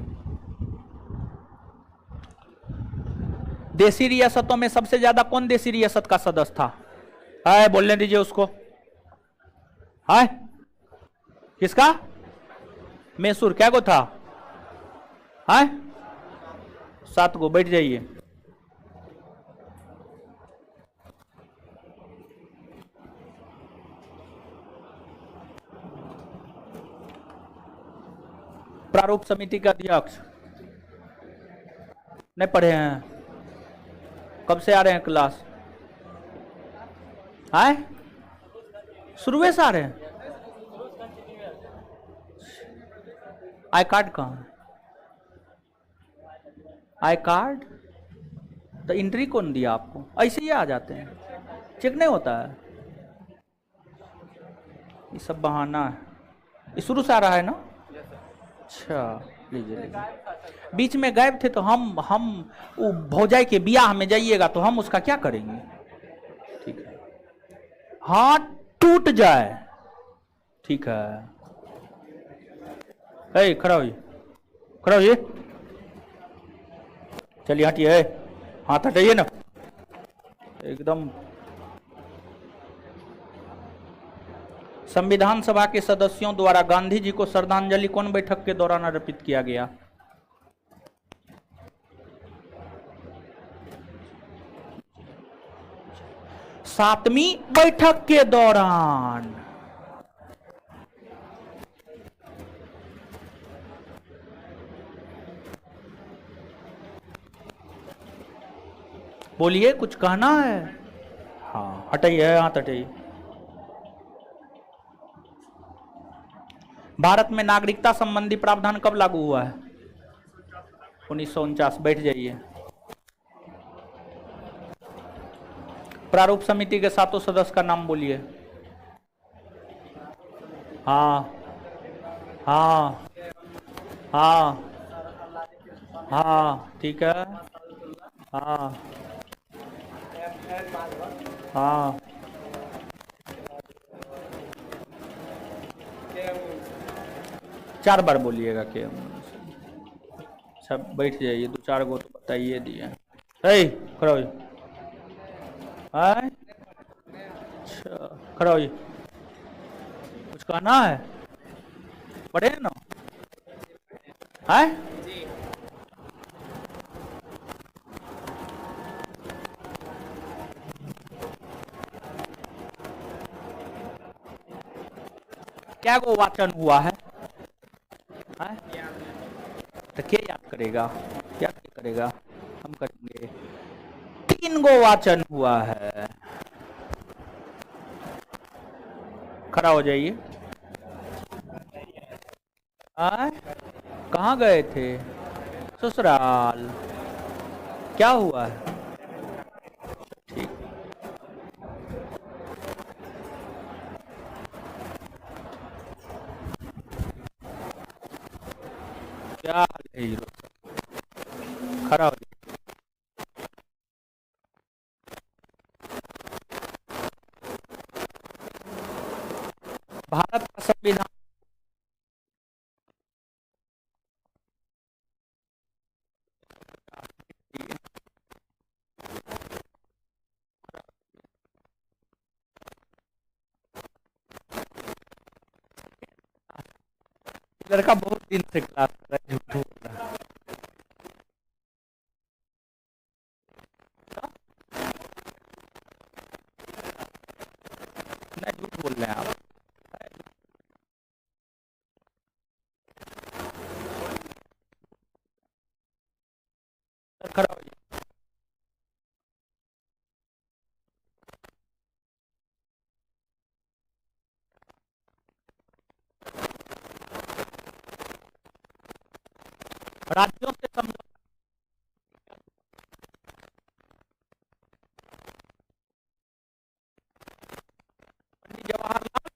देशी रियासतों में सबसे ज्यादा कौन देशी रियासत का सदस्य था? है, बोलने दीजिए उसको। है किसका? मैसूर। क्या गो था? है 7 गो। बैठ जाइए। प्रारूप समिति के अध्यक्ष नहीं पढ़े हैं? कब से आ रहे हैं क्लास? है शुरू से आ रहे हैं? आई कार्ड कहाँ है? आई कार्ड तो एंट्री कौन दिया आपको? ऐसे ही आ जाते हैं, चेक नहीं होता है, ये सब बहाना है। ये शुरू से आ रहा है ना? अच्छा, लीजिए। बीच में गायब थे तो हम वो भौजाई के बियाह में जाइएगा तो हम उसका क्या करेंगे? ठीक है, हाथ टूट जाए, ठीक है। ए, खड़ा होइए, खड़ा होइए, चलिए हटिए, हाथ हटाइए ना एकदम। संविधान सभा के सदस्यों द्वारा गांधी जी को श्रद्धांजलि कौन बैठक के दौरान अर्पित किया गया? सातवीं बैठक के दौरान। बोलिए, कुछ कहना है? हाँ, हटाइए, हाथ हटाइए। भारत में नागरिकता संबंधी प्रावधान कब लागू हुआ है? 1949। बैठ जाइए। प्रारूप समिति के 7 सदस्य का नाम बोलिए। हाँ हाँ हाँ हाँ, ठीक है। हाँ हाँ, चार बार बोलिएगा के। सब बैठ जाइए, 2-4 गो तो बताइए दिए। खड़ा हो, अच्छा खड़ा होइए। कुछ कहना है? पढ़े ना? है क्या गो वाचन हुआ है? तो क्या याद करेगा? क्या करेगा? हम करेंगे। 3 गो वाचन हुआ है। खड़ा हो जाइए। कहाँ गए थे? ससुराल। क्या हुआ है? ठीक, क्या हाल है हीरो? खड़ा हो जाइए। भारत का संविधान लड़का बहुत दिन से क्लास कर रहा है। नहीं, झूठ बोल रहे हैं आप। खड़ा होइए। राज्यों से समझौता, पंडित जवाहरलाल,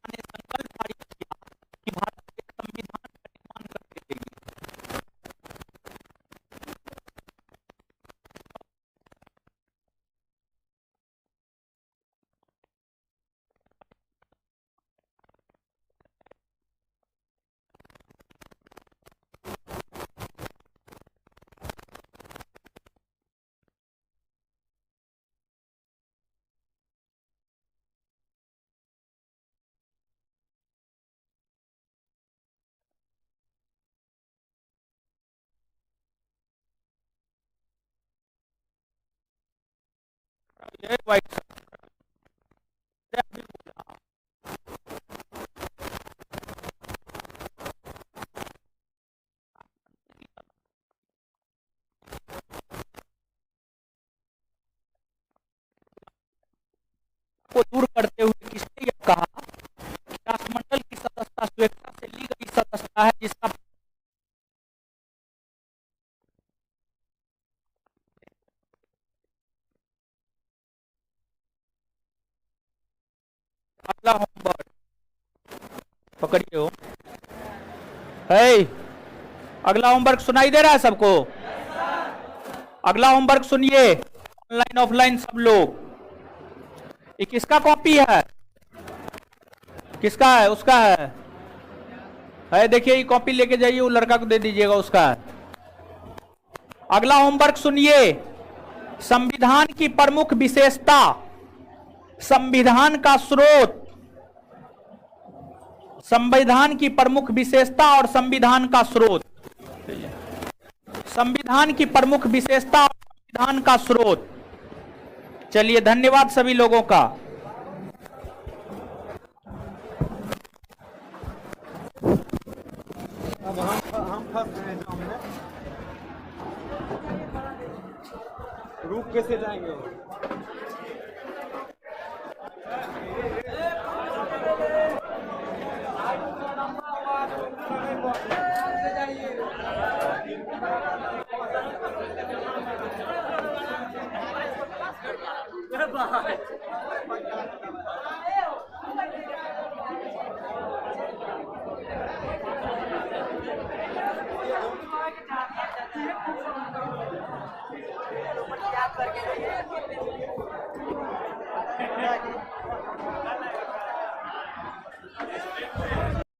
ने संकल्प पारित किया कि भारत के संविधान का निर्माण करके देगी। ये व्हाइट को दूर करते हुए किसने यह कहा कि राष्ट्रमंडल की सदस्यता स्वेच्छा से ली गई सदस्यता है, जिसका अगला होमवर्क पकड़िए हो। है, अगला होमवर्क सुनाई दे रहा है सबको? अगला होमवर्क सुनिए, ऑनलाइन ऑफलाइन सब लोग। ये किसका कॉपी है? किसका है? उसका है देखिए, ये कॉपी लेके जाइए, वो लड़का को दे दीजिएगा, उसका है। अगला होमवर्क सुनिए, संविधान की प्रमुख विशेषता, संविधान का स्रोत, संविधान की प्रमुख विशेषता और संविधान का स्रोत। संविधान की प्रमुख विशेषता और संविधान का स्रोत। चलिए, धन्यवाद सभी लोगों का।
अब हम फंस गए एग्जाम में, रुक कैसे जाएंगे?